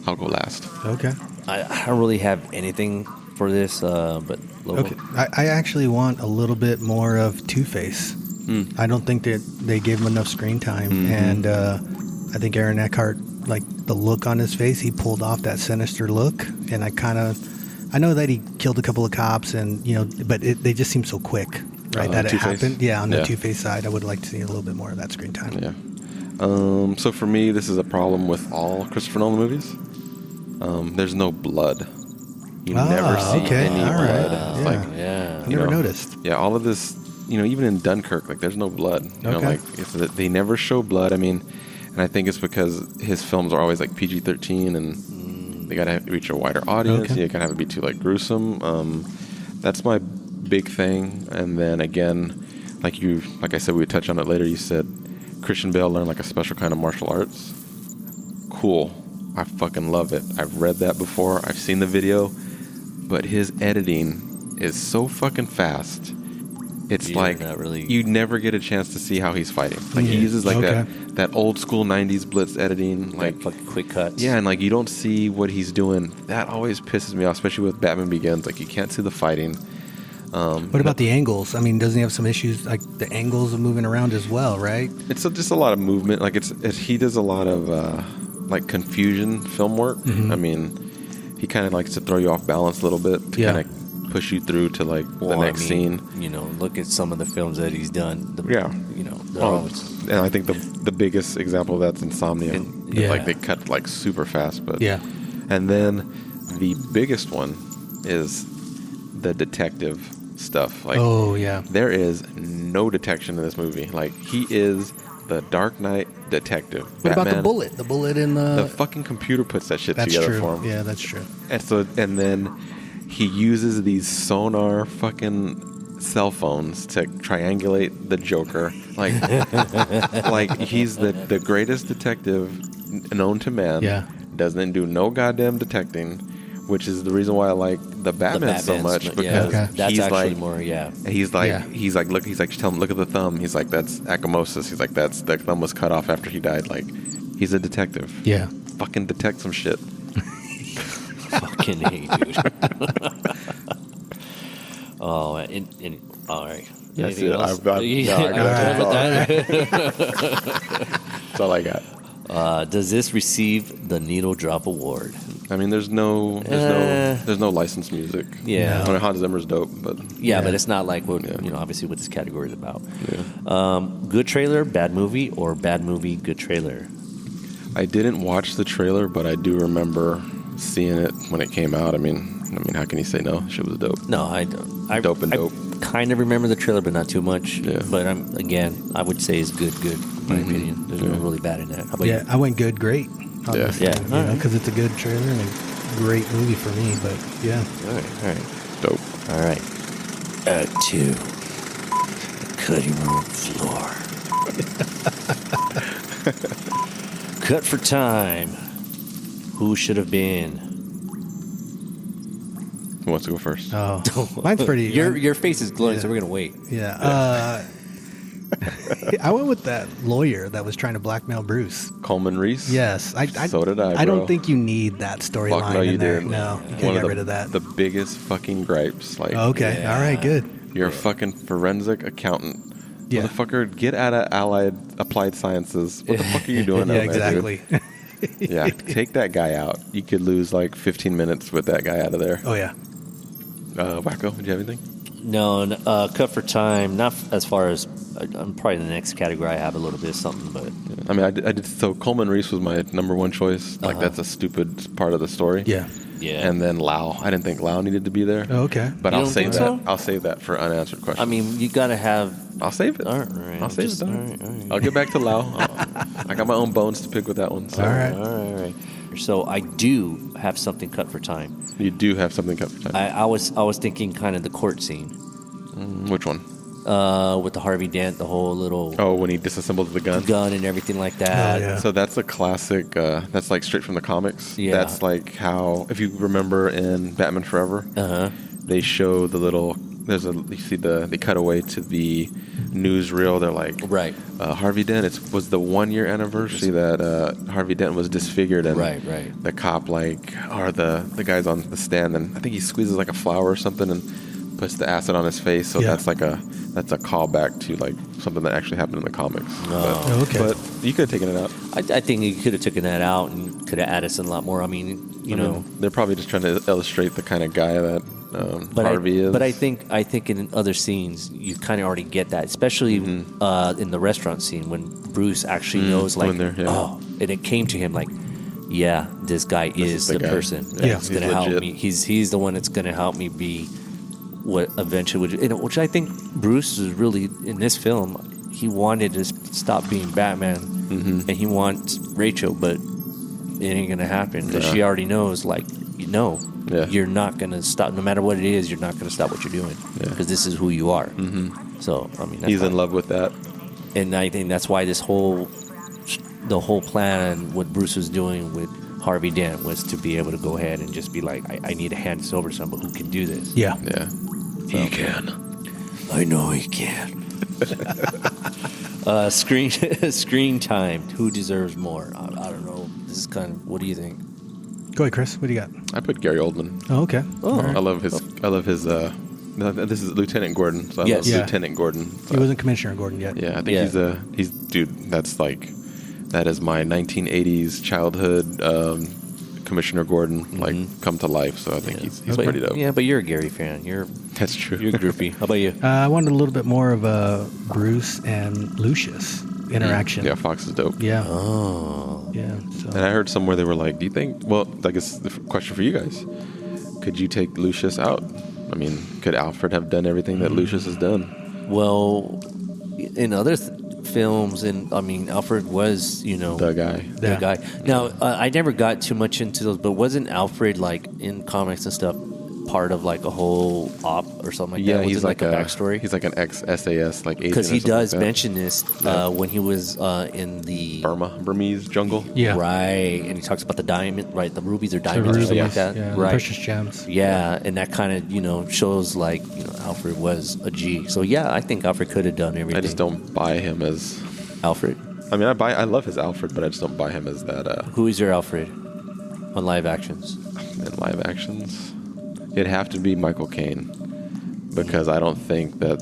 I'll go last. Okay. I don't really have anything for this, but... Lobo. Okay. I actually want a little bit more of Two-Face. I don't think that they gave him enough screen time. And I think Aaron Eckhart, like the look on his face, he pulled off that sinister look. And I know that he killed a couple of cops and, but they just seem so quick, right? That it Two-Face? happened. Yeah, on the Yeah. Two-Face side, I would like to see a little bit more of that screen time. Yeah. So for me, this is a problem with all Christopher Nolan movies. There's no blood. You never see any blood. It's like, I never noticed. Yeah, all of this, even in Dunkirk, like there's no blood. They never show blood. I mean, and I think it's because his films are always like PG-13 and they gotta reach a wider audience. You can't have it be too like gruesome. That's my big thing. And then again, like I said, we would touch on it later. You said Christian Bale learned like a special kind of martial arts. Cool. I fucking love it. I've read that before. I've seen the video, but his editing is so fucking fast. It's like you never get a chance to see how he's fighting. Like he uses like that old school 90s blitz editing, like quick cuts. Yeah, and like you don't see what he's doing. That always pisses me off, especially with Batman Begins. Like you can't see the fighting. What about the angles? I mean, doesn't he have some issues like the angles of moving around as well, right? It's just a lot of movement. Like he does a lot of like confusion film work. I mean, he kind of likes to throw you off balance a little bit to kind of push you through to like the next scene. Look at some of the films that he's done. And I think the biggest example of that's Insomnia. Like they cut like super fast, but and then the biggest one is the detective stuff. Like there is no detection in this movie. Like he is the Dark Knight detective. What Batman, about the bullet? The bullet in the fucking computer puts that shit together for him. Yeah, that's true. And then he uses these sonar fucking cell phones to triangulate the Joker. Like he's the greatest detective known to man. Yeah. Doesn't do no goddamn detecting, which is the reason why I like the Batman so much, because that's he's actually like more he's like tell him, look at the thumb. He's like, that's ecchymosis. He's like, the thumb was cut off after he died. Like he's a detective. Yeah. Fucking detect some shit. Fucking hate, dude. All right. That's it. Else? That's all I got. Does this receive the Needle Drop Award? I mean, there's no licensed music. Yeah, I mean, Hans Zimmer's dope, but but it's not like what obviously what this category is about. Good trailer, bad movie, or bad movie, good trailer. I didn't watch the trailer, but I do remember seeing it when it came out. I mean, how can you say no? Shit was dope. No, I don't. Dope. I kind of remember the trailer, but not too much. Yeah. But I would say it's good. In my opinion, there's no really bad in that. How about you? I went good, great. Yeah, because it's a good trailer and a great movie for me. But yeah, all right, dope. All right, Act 2, cutting room floor. Cut for time. Who should have been? Who wants to go first? Oh, mine's pretty. Your face is glowing, so we're gonna wait. Yeah. I went with that lawyer that was trying to blackmail Bruce. Coleman Reese? Yes. So did I, bro. I don't think you need that storyline no, you in there. did. No, you can't get rid of that. The biggest fucking gripes. Like, okay. All right, good. You're a fucking forensic accountant. Yeah. Motherfucker, get out of applied sciences. What the fuck are you doing out exactly. there, dude? Yeah, take that guy out. You could lose like 15 minutes with that guy out of there. Oh, yeah. Wackoe, did you have anything? No, cut for time. Not as far as I'm probably in the next category. I have a little bit of something, but I mean, I did. So Coleman Reese was my number one choice. Like that's a stupid part of the story. Yeah. And then Lau. I didn't think Lau needed to be there. Oh, okay. But You I'll don't save think that. so? I'll save that for unanswered questions. I mean, you gotta have. I'll save it. All right. I'll save it. All right. I'll get back to Lau. I got my own bones to pick with that one. So. All right. All right. So I do have something cut for time. You do have something cut for time. I was thinking kind of the court scene. Which one? with the Harvey Dent, the whole little when he disassembled the gun and everything like that. Oh, yeah. So that's a classic. That's like straight from the comics. Yeah. That's like how, if you remember in Batman Forever, they show the little. You see they cut away to the newsreel. They're like, right. Harvey Dent. It was the 1 year anniversary that Harvey Dent was disfigured, and the cop or the guy's on the stand, and I think he squeezes like a flower or something and puts the acid on his face. So that's a callback to like something that actually happened in the comics. But you could have taken it out. I think you could have taken that out and could have added some a lot more. I mean, you know, they're probably just trying to illustrate the kind of guy that Harvey is. But I think in other scenes you kind of already get that, especially in the restaurant scene when Bruce actually knows, like, and it came to him like, yeah, this guy is the person that's going to help me. He's the one that's going to help me be what eventually would. Which I think Bruce is really in this film. He wanted to stop being Batman, and he wants Rachel, but it ain't going to happen because she already knows, like, you're not going to stop. No matter what it is, you're not going to stop what you're doing because this is who you are. So, I mean, he's in love with that. And I think that's why the whole plan, what Bruce was doing with Harvey Dent, was to be able to go ahead and just be like, I need to hand this over to somebody who can do this. Yeah. So, he can. I know he can. Screen time. Who deserves more? I don't know. This is kind of. What do you think? Go ahead, Chris. What do you got? I put Gary Oldman. Oh, okay. Oh, I love his. This is Lieutenant Gordon. So I love Lieutenant Gordon. So. He wasn't Commissioner Gordon yet. Yeah, I think he's dude. That is my 1980s childhood Commissioner Gordon, like come to life. So I think he's pretty dope. Yeah, but you're a Gary fan. That's true. You're a groupie. How about you? I wanted a little bit more of a Bruce and Lucius interaction. Yeah, Fox is dope. Yeah. Oh. Yeah. So. And I heard somewhere they were like, do you think, well, I guess the question for you guys, could you take Lucius out? I mean, could Alfred have done everything that Lucius has done? Well, in other films, and I mean, Alfred was, the guy. Now, I never got too much into those, but wasn't Alfred, like, in comics and stuff, part of like a whole op or something like that? He's like a backstory. He's like an ex-SAS like agent. Because he does mention this when he was in the Burmese jungle. Yeah, right. And he talks about the diamond, right? The rubies or diamonds or something like that. Yeah, right. Precious gems. Yeah, and that kind of shows like Alfred was a G. So yeah, I think Alfred could have done everything. I just don't buy him as Alfred. I mean, I love his Alfred, but I just don't buy him as that. Who is your Alfred on live actions? In live actions, it'd have to be Michael Caine, because I don't think that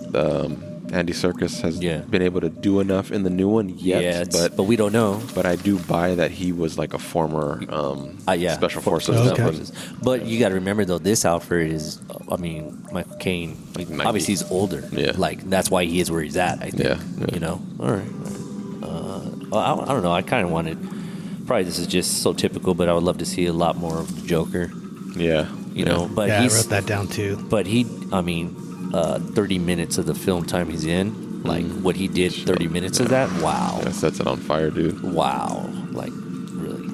Andy Serkis has been able to do enough in the new one yet. But we don't know. But I do buy that he was like a former special forces. Forces. But you got to remember though, this Alfred is, I mean, Michael Caine. Obviously, he's older. Yeah. Like that's why he is where he's at. I think. Yeah. All right. I don't know. I kind of wanted. Probably this is just so typical, but I would love to see a lot more of the Joker. Yeah. But I wrote that down too. But 30 minutes of the film time he's in, like what he did 30 minutes of that, wow. That sets it on fire, dude. Wow. Like, really.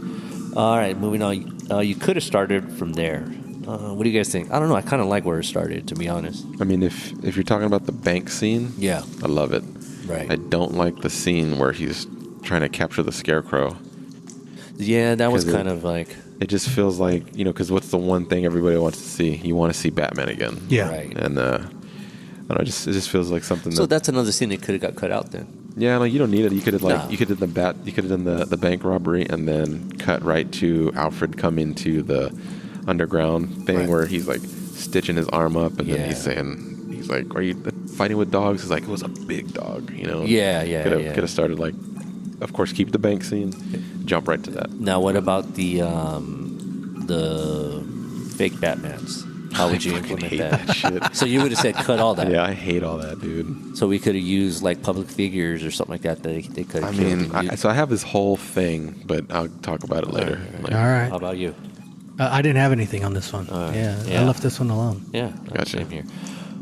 All right, moving on. You could have started from there. What do you guys think? I don't know. I kind of like where it started, to be honest. I mean, if you're talking about the bank scene, I love it. Right. I don't like the scene where he's trying to capture the Scarecrow. Yeah, that was kind of like... It just feels like, because what's the one thing everybody wants to see? You want to see Batman again. Yeah. Right. And, I don't know, it just feels like something So that's another scene that could have got cut out then. Yeah, like you don't need it. You could have you could have done the bank robbery and then cut right to Alfred coming to the underground thing where he's like stitching his arm up and then he's like, "Are you fighting with dogs?" He's like, "It was a big dog," Yeah. Could have started like, of course, keep the bank scene, jump right to that. Now, what about the fake Batmans? How would you implement that shit? So you would have said cut all that. Yeah, I hate all that, dude. So we could have used like public figures or something like that. They could have. I mean, so I have this whole thing, but I'll talk about it later. All right. How about you? I didn't have anything on this one. I left this one alone. Yeah, gotcha. Same here.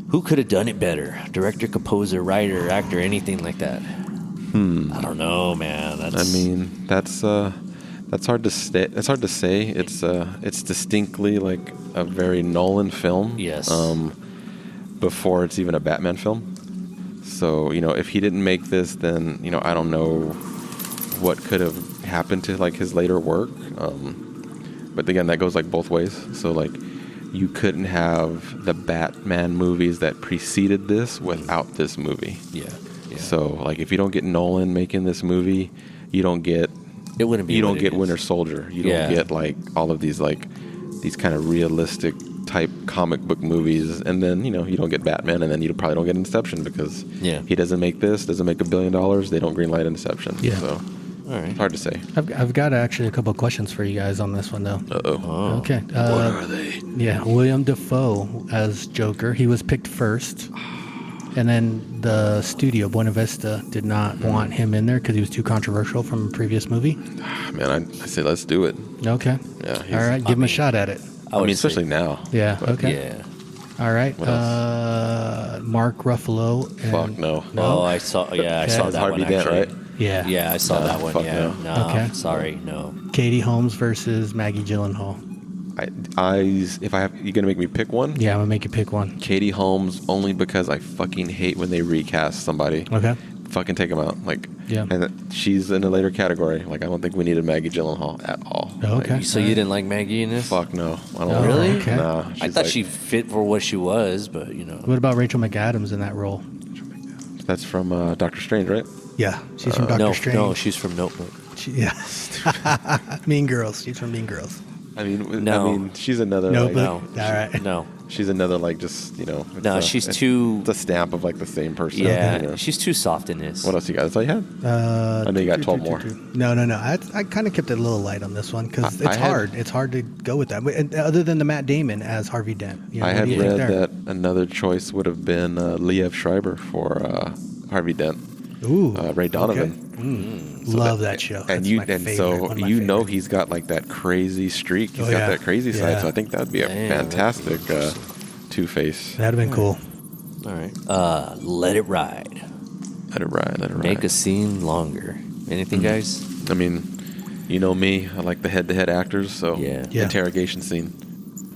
Who could have done it better? Director, composer, writer, actor, anything like that? I don't know, man. That's hard to say. It's hard to say. It's distinctly like a very Nolan film. Yes. Before it's even a Batman film. So, if he didn't make this, then, I don't know what could have happened to, like, his later work. But again, that goes, like, both ways. So, like, you couldn't have the Batman movies that preceded this without this movie. Yeah. So, like, if you don't get Nolan making this movie, you don't get... It wouldn't be. You don't get Winter Soldier. You don't get, like, all of these, like, these kind of realistic type comic book movies, and then you don't get Batman, and then you probably don't get Inception because he doesn't make $1 billion. They don't greenlight Inception. Yeah. So it's hard to say. I've got actually a couple of questions for you guys on this one though. Oh. Okay. What are they? Yeah, William Dafoe as Joker. He was picked first, and then the studio Buena Vista did not want him in there because he was too controversial from a previous movie. Man, I say let's do it. Okay. Yeah. All right. Give him a shot at it. Especially now. Yeah. Okay. Yeah. All right. What else? Mark Ruffalo. And Fuck no. No, I saw. Yeah, I saw that Harvey one. Dent, Actually. right? Yeah. Yeah, I saw that one. Fuck Yeah. no. Okay. Sorry. No. Katie Holmes versus Maggie Gyllenhaal. If you're gonna make me pick one. Yeah, I'm gonna make you pick one. Katie Holmes, only because I fucking hate when they recast somebody. Okay. Fucking take them out. Like, yeah. And she's in a later category. Like, I don't think we needed Maggie Gyllenhaal at all. Okay. Like, So you didn't like Maggie in this? Fuck no. I don't Oh, like really? her. Okay. Nah, I thought she fit for what she was, but What about Rachel McAdams in that role? That's from Doctor Strange, right? Yeah, she's from Doctor Strange. No, she's from Notebook. Mean Girls. She's from Mean Girls. I mean, she's another. No, like, but, all right. No. She's another, like, just, No, she's too... It's a stamp of, like, the same person. Yeah, she's too soft in this. What else you got? That's all you had? I know you got 12 more. No. I kind of kept it a little light on this one because it's hard. It's hard to go with that. And other than the Matt Damon as Harvey Dent. I had read that another choice would have been Liev Schreiber for Harvey Dent. Ooh. Ray Donovan. Okay. Love that show. And he's got like that crazy streak. He's got that crazy side. So I think that would be a fantastic Two-Face. That'd have been cool. All right. Let It Ride. Let it ride. Make a scene longer. Anything, guys? I mean, you know me. I like the head-to-head actors. So interrogation scene.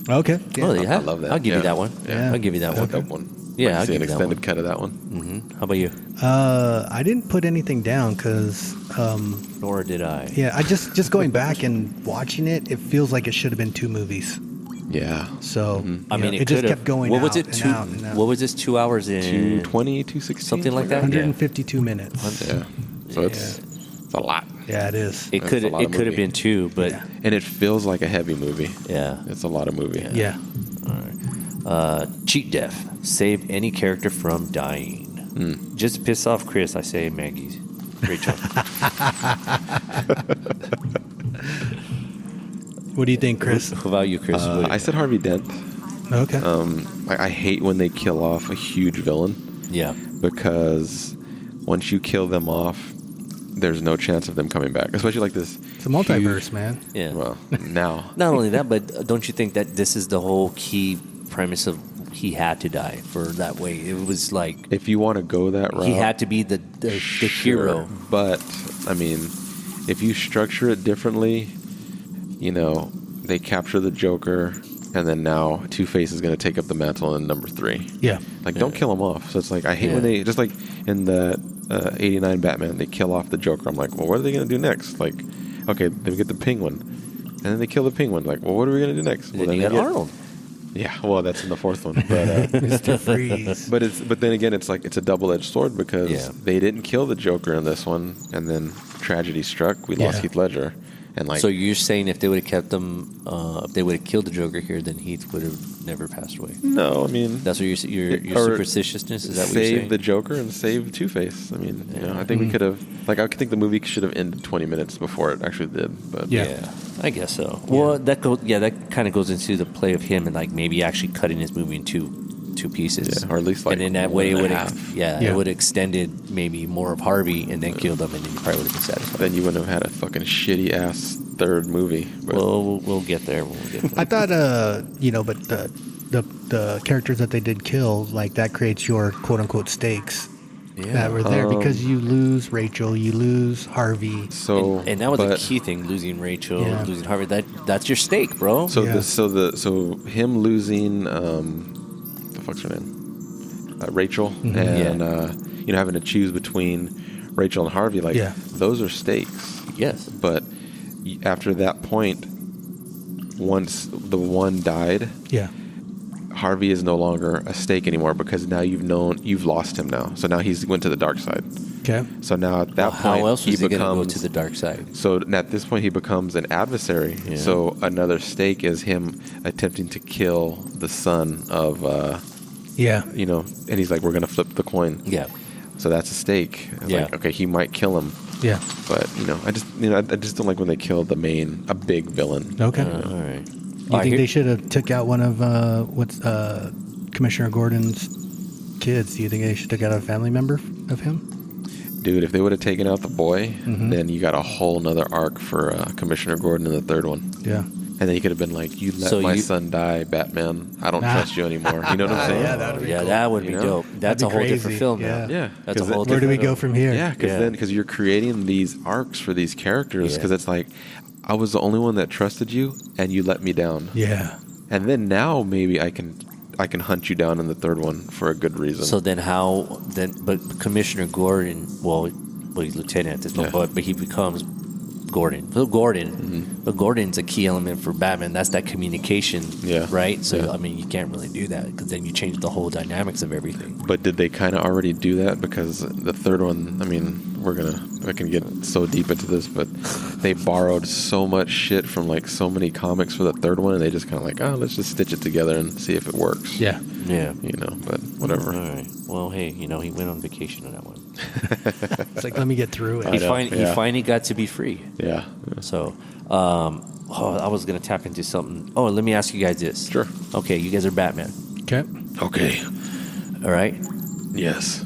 Okay. Yeah. Oh, yeah. I love that. I'll give you that one. Yeah. I'll give you that one. That one. Yeah, I'll see an extended cut of that one. Mm-hmm. How about you? I didn't put anything down because... Nor did I. Yeah, I just going back and watching it, it feels like it should have been 2 movies. Yeah. So, I mean, it just kept going What out was it? and out and out. What was this? 2 hours in 220, 216? something like that. 152 minutes. Yeah. So it's a lot. Yeah, it is. It could have been 2, but and it feels like a heavy movie. Yeah, it's a lot of movie. Yeah. All right. Cheat death. Save any character from dying. Just to piss off Chris, I say Maggie. Rachel. What do you think, Chris? How about you, Chris? I said Harvey Dent. Okay. I hate when they kill off a huge villain. Yeah. Because once you kill them off, there's no chance of them coming back. Especially like this. It's a multiverse, man. Yeah. Well, now. Not only that, but don't you think that this is the whole key premise of he had to die for that way? It was like, if you want to go that route, he had to be the hero. But I mean, if you structure it differently, they capture the Joker, and then now Two-Face is going to take up the mantle in number 3. Yeah. Like, don't kill him off. So it's like, I hate when they, just like in the 89 Batman, they kill off the Joker. I'm like, well, what are they going to do next? Like, okay, they get the Penguin, and then they kill the Penguin. Like, well, what are we going to do next? Then well, you got Arnold. Yeah, well, that's in the 4th one. But Mr. Freeze. but then again, it's like it's a double-edged sword because they didn't kill the Joker in this one, and then tragedy struck. We lost Heath Ledger, and like. So you're saying if they would have kept them, if they would have killed the Joker here, then Heath would have never passed away. No, I mean that's what your superstitiousness is. That what you're saying? Save the Joker and save Two-Face. I mean, I think we could have. Like, I think the movie should have ended 20 minutes before it actually did. But yeah, I guess so. Well, that kind of goes into the play of him and like maybe actually cutting his movie in two pieces, or at least like. And in that way, it would it Yeah. would have extended maybe more of Harvey and then killed him, and then you probably would have been satisfied. Then you wouldn't have had a fucking shitty ass 3rd movie. But Well, we'll get there. I thought, but the characters that they did kill, like that creates your quote unquote stakes that were there because you lose Rachel, you lose Harvey. So and that was a key thing: losing Rachel, losing Harvey. That's your stake, bro. So so him losing the fuck's her name, Rachel, and having to choose between Rachel and Harvey, like those are stakes. Yes. But after that point, once the one died, Harvey is no longer a stake anymore because now you've lost him now. So now he's went to the dark side. Okay. So now at that point, how else was he becomes going to go to the dark side? So at this point, he becomes an adversary. Yeah. So another stake is him attempting to kill the son of. And he's like, we're gonna flip the coin. Yeah. So that's a stake. Like, okay, he might kill him. Yeah. But I just don't like when they kill a big villain. Okay. All right. You think they should have took out one of Commissioner Gordon's kids? Do you think they should have took out a family member of him? Dude, if they would have taken out the boy, then you got a whole nother arc for Commissioner Gordon in the third one. Yeah. And then you could have been like, you let my son die, Batman. I don't trust you anymore. You know what I'm saying? That would be dope. That's a whole different film now. Yeah. That's a whole Where do we go from here? Yeah, because you're creating these arcs for these characters because it's like, I was the only one that trusted you and you let me down. Yeah. And then now maybe I can hunt you down in the third one for a good reason. So then but Commissioner Gordon, well he's lieutenant at this point, but he becomes Gordon. But Gordon's a key element for Batman. That's that communication, right? So, you can't really do that because then you change the whole dynamics of everything. But did they kind of already do that? Because the third one, I can get so deep into this, but they borrowed so much shit from like so many comics for the third one, and they just kind of like, let's just stitch it together and see if it works. Yeah. Yeah. But whatever. All right. Well, hey, he went on vacation on that one. It's like, let me get through it. He finally got to be free. Yeah. So, I was going to tap into something. Oh, let me ask you guys this. Sure. Okay, you guys are Batman. Okay. All right? Yes.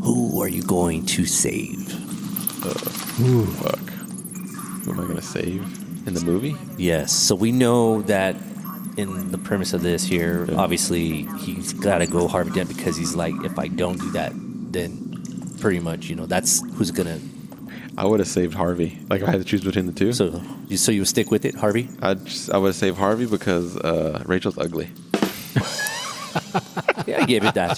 Who are you going to save? Fuck. Who am I going to save in the movie? Yes. So we know that in the premise of this here, obviously he's got to go Harvey Dent because he's like, if I don't do that, then pretty much, that's who's going to... I would have saved Harvey. Like, if I had to choose between the two. So you would stick with it, Harvey? I would save Harvey because Rachel's ugly. Yeah, I give that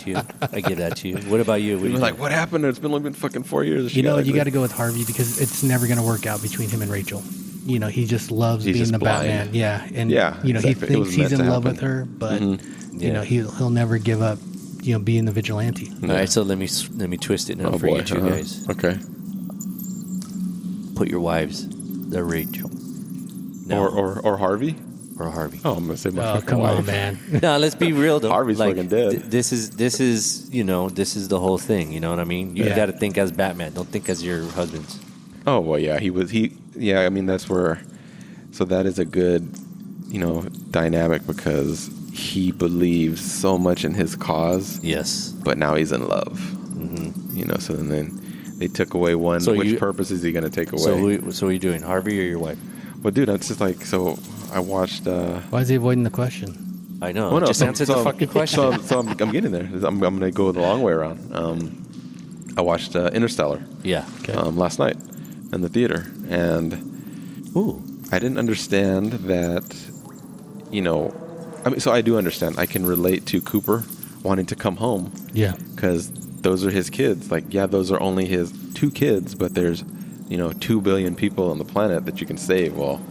to you. What about you? You're like, what happened? It's only been fucking 4 years. You got to go with Harvey because it's never going to work out between him and Rachel. He just loves being the Batman. Yeah. And, he thinks he's in love with her, but, he'll never give up, being the vigilante. All right, so let me twist it now for you two guys. Okay. Put your wives, the Rachel. No. Or Harvey? Or Harvey. Oh, I'm going to say my fucking come wife. on, man. No, let's be real though. Harvey's fucking dead. This is this is the whole thing. You know what I mean? You got to think as Batman. Don't think as your husband's. Oh well, yeah. That's where. So that is a good, dynamic because he believes so much in his cause. Yes. But now he's in love. Mm-hmm. So then they took away one. So which purpose is he going to take away? So are you doing Harvey or your wife? Well, dude, it's just like so. I watched. Why is he avoiding the question? I know. Well, no, just answer the fucking question. So I'm getting there. I'm going to go the long way around. I watched Interstellar. Yeah. Okay. Last night in the theater, and I didn't understand that. So I do understand. I can relate to Cooper wanting to come home. Yeah. Because those are his kids. Like, yeah, those are only his 2 kids, but there's 2 billion people on the planet that you can save. Well,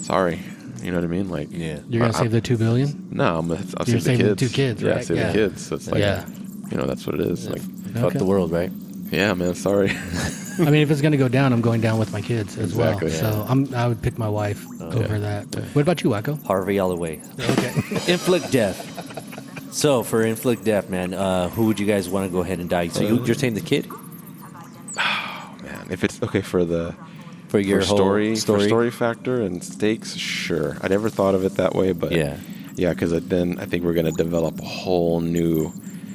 sorry. You know what I mean? Like, you're going to save the 2 billion? No, I'll save the kids. The 2 kids, right? Yeah, save the kids. So it's like, that's what it is. Like, fuck the world, right? Yeah, man, sorry. If it's going to go down, I'm going down with my kids as well. Yeah. So I would pick my wife over that. Yeah. What about you, Wackoe? Harvey all the way. Okay. Inflict death. So for inflict death, man, who would you guys want to go ahead and die? So you're saying the kid? Oh man, if it's okay for your whole story factor and stakes, sure. I never thought of it that way, but because then I think we're going to develop a whole new.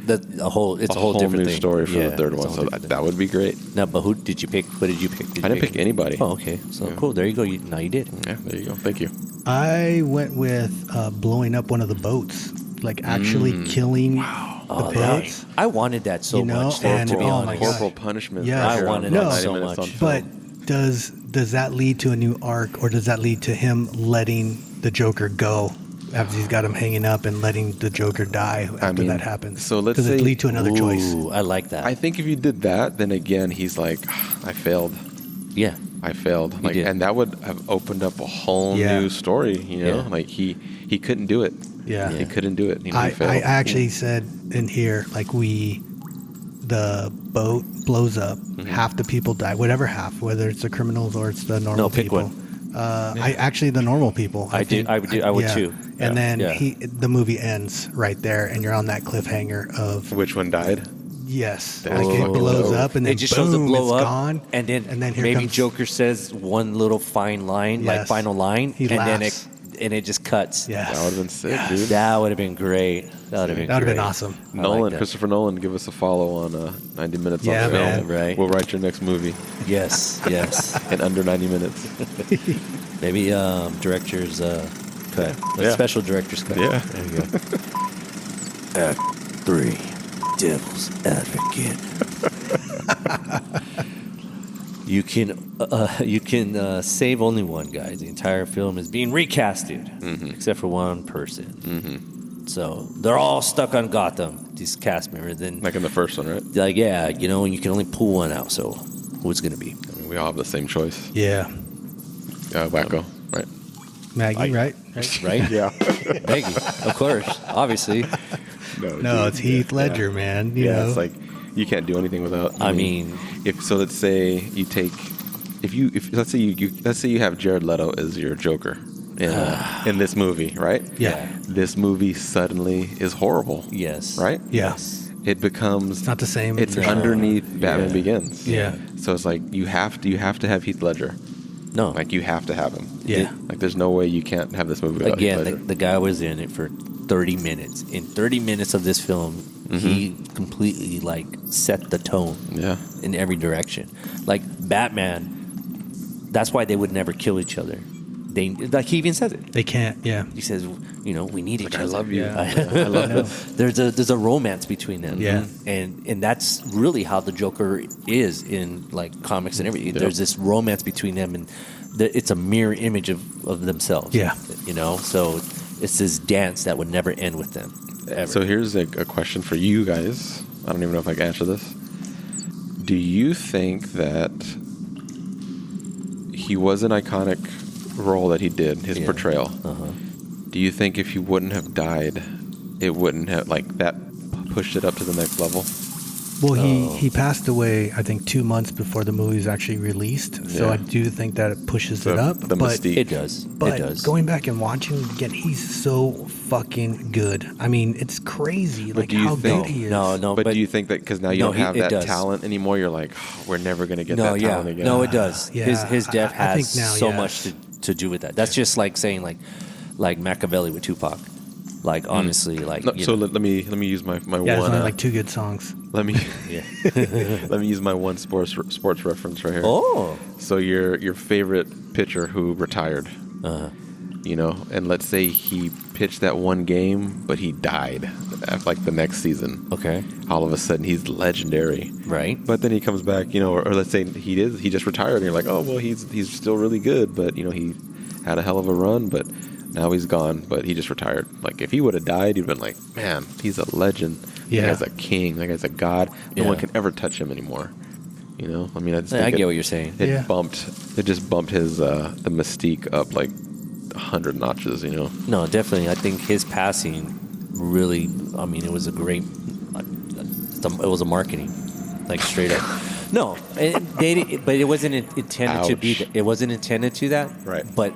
It's a whole different new thing. story for the third one, so that would be great. No, but who did you pick? What did you pick? I didn't pick anybody. Oh, okay. So cool. There you go. Now you did. Yeah, there you go. Thank you. I went with blowing up one of the boats, like actually killing the boats. I wanted that so much. To be honest, corporal punishment. Yeah, I wanted that so much. But does that lead to a new arc, or does that lead to him letting the Joker go after he's got him hanging up and letting the Joker die after that happens. So let's Does say it lead to another choice? Ooh, I like that. I think if you did that, then again, he's like, I failed. Yeah. I failed. Like, did. and that would have opened up a whole new story, you know? Like, he couldn't do it. Yeah. He couldn't do it. You know, he I failed. actually said in here, like, the boat blows up, half the people die, whatever half, whether it's the criminals or it's the normal pick people. one. The normal people. I would too. And then the movie ends right there, and you're on that cliffhanger of which one died. Yes, That's like it fucking blows dope. up, and then It just boom, shows it blow it's up, gone, and then here maybe comes, Joker says one little fine line, like Yes. final line, He and laughs. then it just cuts. Yes. That would have been sick, dude. That would have been great. That would have been. That would have been great. awesome. I Nolan, like that. Christopher Nolan, give us a follow on 90 minutes Yeah, on film. man. Right. We'll write your next movie Yes, yes. in under 90 minutes. Maybe director's cut. A special director's cut. Yeah. There you go. Act 3, Devil's Advocate. You can save only one, guys. The entire film is being recasted, except for one person. So they're all stuck on Gotham. These cast members, then Like in the first one, right? like and you can only pull one out. So who's it gonna be? I mean, we all have the same choice. Yeah, Wacko, right? Maggie, right? Right? Yeah. Maggie, of course, obviously. No, it's Heath Ledger, man. You know, it's like you can't do anything without. I mean, let's say you take, let's say you have Jared Leto as your Joker in this movie, right? Yeah. This movie suddenly is horrible. Yes. Right? Yes. It becomes It's not the same. It's No. underneath Batman Begins. Yeah. So it's like you have to have Heath Ledger. No. Like you have to have him. Yeah. Like there's no way you can't have this movie without Heath Again, Ledger. the guy was in it for 30 minutes. In 30 minutes of this film, he completely like set the tone. Yeah. In every direction. Like Batman, that's why they would never kill each other. They like he even says it. They can't. Yeah. He says, we need each other. I love you. Yeah. I love you. There's a romance between them. Yeah. And that's really how the Joker is in like comics and everything. Yeah. There's this romance between them, and it's a mirror image of themselves. Yeah. So it's this dance that would never end with them. Ever. So here's a question for you guys. I don't even know if I can answer this. Do you think that he was an iconic role that he did, his portrayal? Do you think if he wouldn't have died, it wouldn't have, like, that pushed it up to the next level? Well, he passed away, I think, 2 months before the movie was actually released. So Yeah. I do think that it pushes it up. The but mystique. It does. But It does. going back and watching it again, he's so fucking good. I mean, it's crazy, But like do you how think- good he is. No, But do you think that because now you No, don't have it that does. talent anymore, you're like, oh, we're never going to get No, that yeah. talent again? No, it does. Yeah, His death I has think now, so yes. much to do with that. That's just like saying like Machiavelli with Tupac. Like honestly, like No, you so know. let me use my Yeah, one. there's only like 2 good songs. Let me Yeah. let me use my one sports reference right here. Oh. So your favorite pitcher who retired, and let's say he pitched that one game, but he died at like the next season. Okay. All of a sudden he's legendary, Right. But then he comes back, or let's say he just retired, and you're like, oh well, he's still really good, but he had a hell of a run, but now he's gone, but he just retired. Like if he would have died, you'd been like, man, he's a legend. Yeah. That guy's a king. That guy's a god. No Yeah. one can ever touch him anymore. I mean, I just Yeah, think I get what you're saying. It Yeah. just bumped his the mystique up like 100 notches. No, definitely. I think his passing really. I mean, it was a great. It was a marketing, like straight up. No, but it wasn't intended to be. Ouch. It wasn't intended to that. Right. But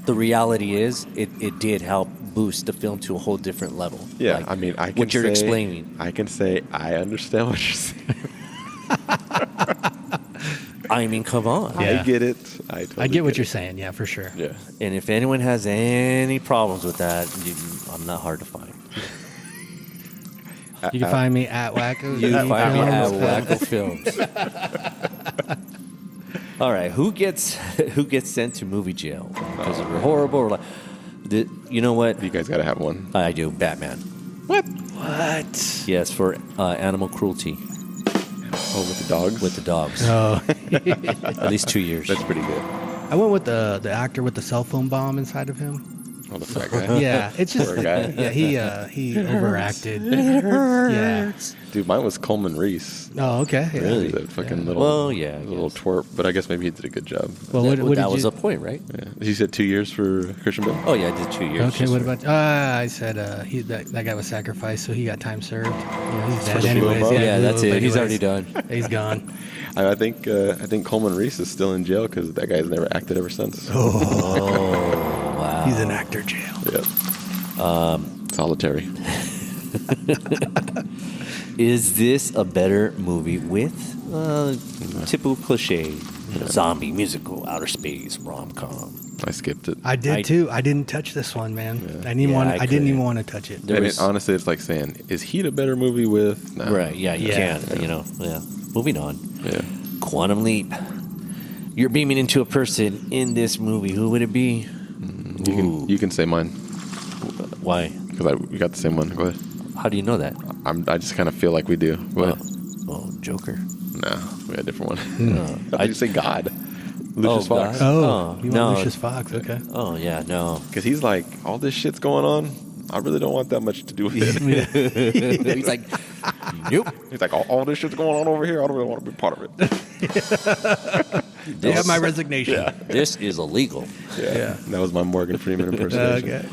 the reality is, it did help boost the film to a whole different level. Yeah, Like, I mean, I can what you're say, explaining. I can say I understand what you're saying. I mean, come on. Yeah. I get it. I get what you're saying. Yeah, for sure. Yeah. And if anyone has any problems with that, I'm not hard to find. You can find me at Wackoe. You can find me at Films. Wacko Films. All right, who gets sent to movie jail because we're horrible? Or you know what? You guys got to have one. I do. Batman. What? Yes, for animal cruelty Oh, with the dogs. with the dogs. Oh, At least 2 years. That's pretty good. I went with the actor with the cell phone bomb inside of him. Oh, the fat guy. Yeah, it's just Poor guy. yeah, he overacted. Yeah. Dude, mine was Coleman Reese. Oh, okay. Yeah. Really? That fucking little, Well, yeah, I little guess. twerp. But I guess maybe he did a good job. Well, what that did was you? a point, right? Yeah. You said 2 years for Christian Bale? Oh, yeah, I did 2 years. Okay, just what for- about? I said that guy was sacrificed, so he got time served. Yeah, he's dead the anyways. blue Yeah, that's blue, it. He's anyways. already done. He's gone. I think Coleman Reese is still in jail because that guy's never acted ever since. Oh, wow. He's in actor jail. Yeah. Solitary. Is this a better movie with typical cliche zombie musical outer space rom-com? I skipped it. I did too. I didn't touch this one, man. Yeah. I didn't Yeah, want. I I didn't couldn't. even want to touch it. There I mean, was- honestly, it's like saying, is Heat a better movie with? No. Right, yeah, you Yeah. can, you know, yeah. Moving on. Yeah. Quantum Leap. You're beaming into a person in this movie. Who would it be? You can say mine Why? because we got the same one. Go ahead. How do you know that? I just kind of feel like we do. Go ahead. Oh, Joker. No, we got a different one. How did you say God? Lucius Oh, Fox. God. Oh, you no. want Lucius Fox? Okay. Oh, yeah, no. Because he's like, all this shit's going on. I really don't want that much to do with it. He's like, nope. He's like, all this shit's going on over here. I don't really want to be part of it. They have my resignation. This is illegal. Yeah. That was my Morgan Freeman impersonation. Okay.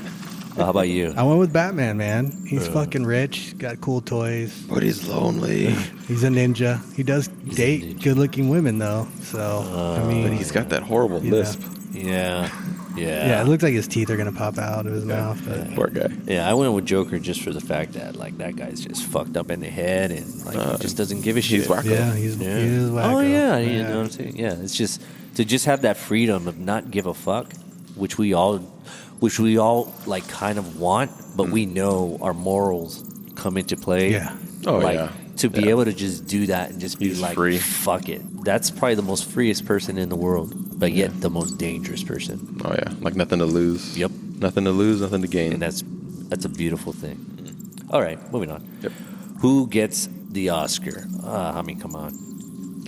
How about you? I went with Batman, man. He's fucking rich, got cool toys. But he's lonely. He's a ninja. He does date good-looking women, though. So I mean, But he's got that horrible Yeah. lisp. Yeah. yeah, it looks like his teeth are gonna pop out of his mouth. But Poor guy. Yeah, I went with Joker just for the fact that, like, that guy's just fucked up in the head and, like, he just doesn't give a shit. He's wacko. yeah, he is wacko. Oh, yeah, you know what I'm saying? Yeah, it's just to just have that freedom of not give a fuck, which we all like kind of want, but we know our morals come into play. Yeah. Oh, like, yeah. To be able to just do that and just be He's like, free. fuck it. That's probably the most freest person in the world, but yet the most dangerous person. Oh, yeah. Like nothing to lose. Yep. Nothing to lose, nothing to gain. And that's a beautiful thing. All right, moving on. Yep. Who gets the Oscar? I mean, come on.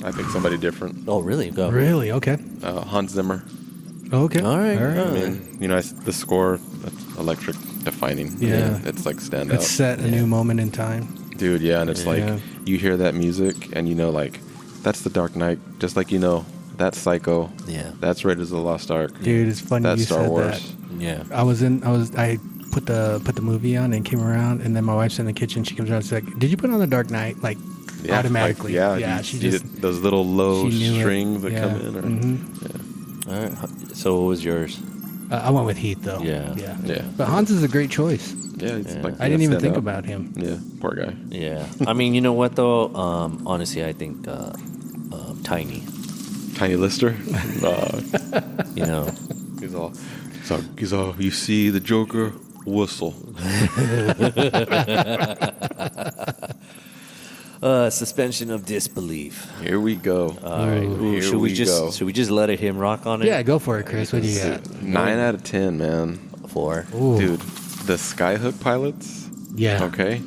I think somebody different. Oh, really? Go. Really? Okay. Hans Zimmer. Okay. All right. I mean, you know, the score, that's electric defining. Yeah. It's like stand It's out. set a new moment in time. Dude, yeah, and it's Yeah. like you hear that music and you know, like, that's The Dark Knight. Just like, you know, that's Psycho. Yeah. That's Raiders of the Lost Ark. Dude, it's funny That's you Star said Wars. that. Yeah. I put the movie on and came around, and then my wife's in the kitchen. She comes around and she's like, "Did you put on The Dark Knight?" Like Yeah, automatically. Like, yeah. you She see just those little low she knew it. strings that Yeah. come in. Or, Mhm. All right. So what was yours? I went with Heath though. Yeah. Yeah. But Hans is a great choice. Yeah, it's like I didn't even stand think out. about him. Yeah, poor guy. Yeah. I mean, you know what though? Honestly, I think Tiny. Tiny Lister. You know. He's all. You see the Joker whistle. Suspension of disbelief. Here we go. All right. Here Should we go. just let him rock on it? Yeah, go for it, Chris. What do you got? 9 out of 10, man. 4. Ooh. Dude, the Skyhook pilots. Yeah. Okay.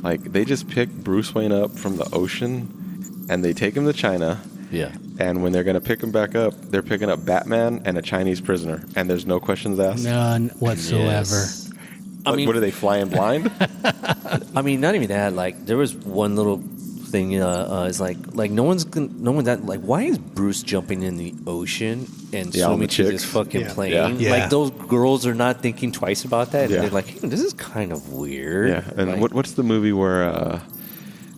Like they just pick Bruce Wayne up from the ocean, and they take him to China. Yeah. And when they're gonna pick him back up, they're picking up Batman and a Chinese prisoner, and there's no questions asked. None whatsoever. Yes. What, what are they flying blind? I mean, not even that. Like, there was one little thing. It's like no one's that. Like, why is Bruce jumping in the ocean and Yeah, all swimming the to this chicks. fucking Yeah. plane? Yeah. Yeah. Like, those girls are not thinking twice about that. Yeah. They're like, hey, this is kind of weird. Yeah. And Like, what's the movie where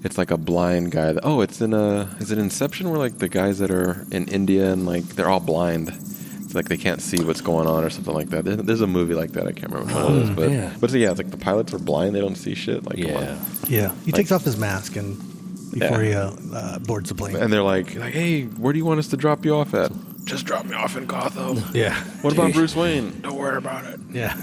it's like a blind guy? Is it Inception where like the guys that are in India and like they're all blind? It's like they can't see what's going on or something like that. There's a movie like that. I can't remember what it is, but yeah. but yeah, it's like the pilots are blind. They don't see shit. Like come Yeah. on. Yeah. He takes off his mask and before he boards the plane. And they're like, hey, where do you want us to drop you off at? Just drop me off in Gotham. Yeah. What about Bruce Wayne? Don't worry about it. Yeah.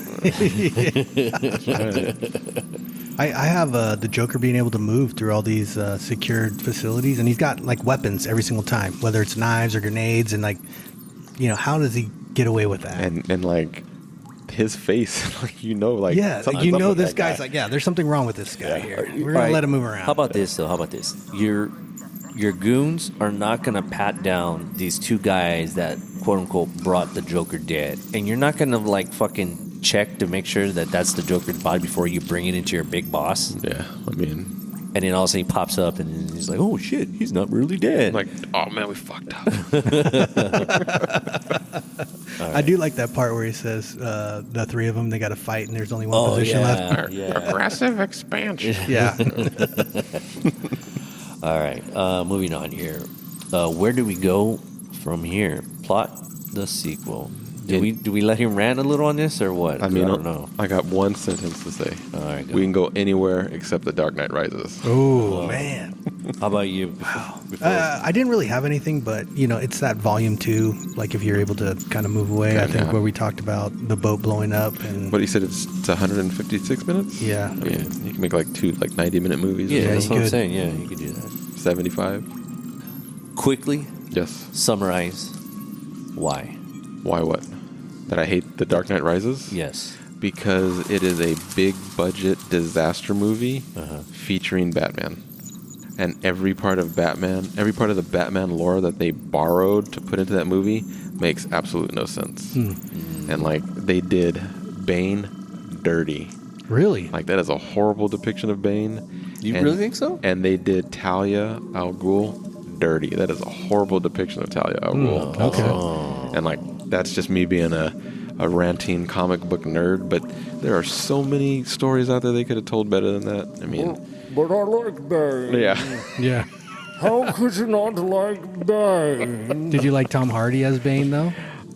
I have the Joker being able to move through all these secured facilities, and he's got like weapons every single time, whether it's knives or grenades, and like, you know, how does he get away with that? And like his face, like like yeah, something's you up know with this that guy's guy. like, yeah, there's something wrong with this guy here. We're All gonna right. let him move around. How about this, though? How about this? Your goons are not going to pat down these two guys that, quote unquote, brought the Joker dead. And you're not going to, like, fucking check to make sure that that's the Joker's body before you bring it into your big boss? Yeah, I mean, and then all of a sudden he pops up and he's like, "Oh shit, he's not really dead." Like, oh man, we fucked up. I do like that part where he says the three of them, they got to fight and there's only one position left. Aggressive expansion. Yeah. All right, moving on here. Where do we go from here? Plot the sequel. Do we let him rant a little on this or what? I mean, I don't know. I got one sentence to say. All right, go. We can go anywhere except The Dark Knight Rises. Oh, man. How about you? Wow. I didn't really have anything, but, it's that volume 2, like if you're able to kind of move away, I think where we talked about the boat blowing up. And But he said it's 156 minutes? Yeah. I mean, you can make like 90-minute movies. Yeah, that's what I'm saying. Yeah, you could do that. 75. Quickly, Yes. summarize why. Why what? That I hate The Dark Knight Rises? Yes. Because it is a big budget disaster movie featuring Batman. And every part of the Batman lore that they borrowed to put into that movie makes absolutely no sense. And like they did Bane dirty. Really? Like that is a horrible depiction of Bane. You really think so? And they did Talia al Ghul dirty. That is a horrible depiction of Talia al Ghul. Okay. And like that's just me being a ranting comic book nerd, but there are so many stories out there they could have told better than that. I mean, But I like Bane. yeah. Yeah. How could you not like Bane? Did you like Tom Hardy as Bane, though?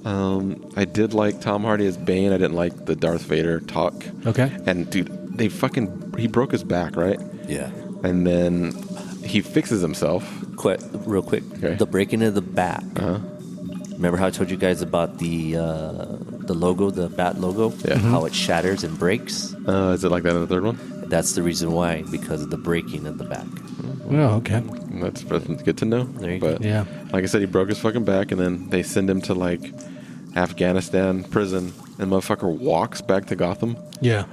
I did like Tom Hardy as Bane. I didn't like the Darth Vader talk. Okay. And dude, he broke his back, right? Yeah. And then he fixes himself. Real quick. Okay. The breaking of the back. Remember how I told you guys about the logo, the bat logo? Yeah. How it shatters and breaks? Is it like that in the third one? That's the reason why, because of the breaking of the back. Oh, okay. That's good to know. There you but go. Yeah. like I said, he broke his fucking back, and then they send him to like Afghanistan prison, and motherfucker walks back to Gotham. Yeah.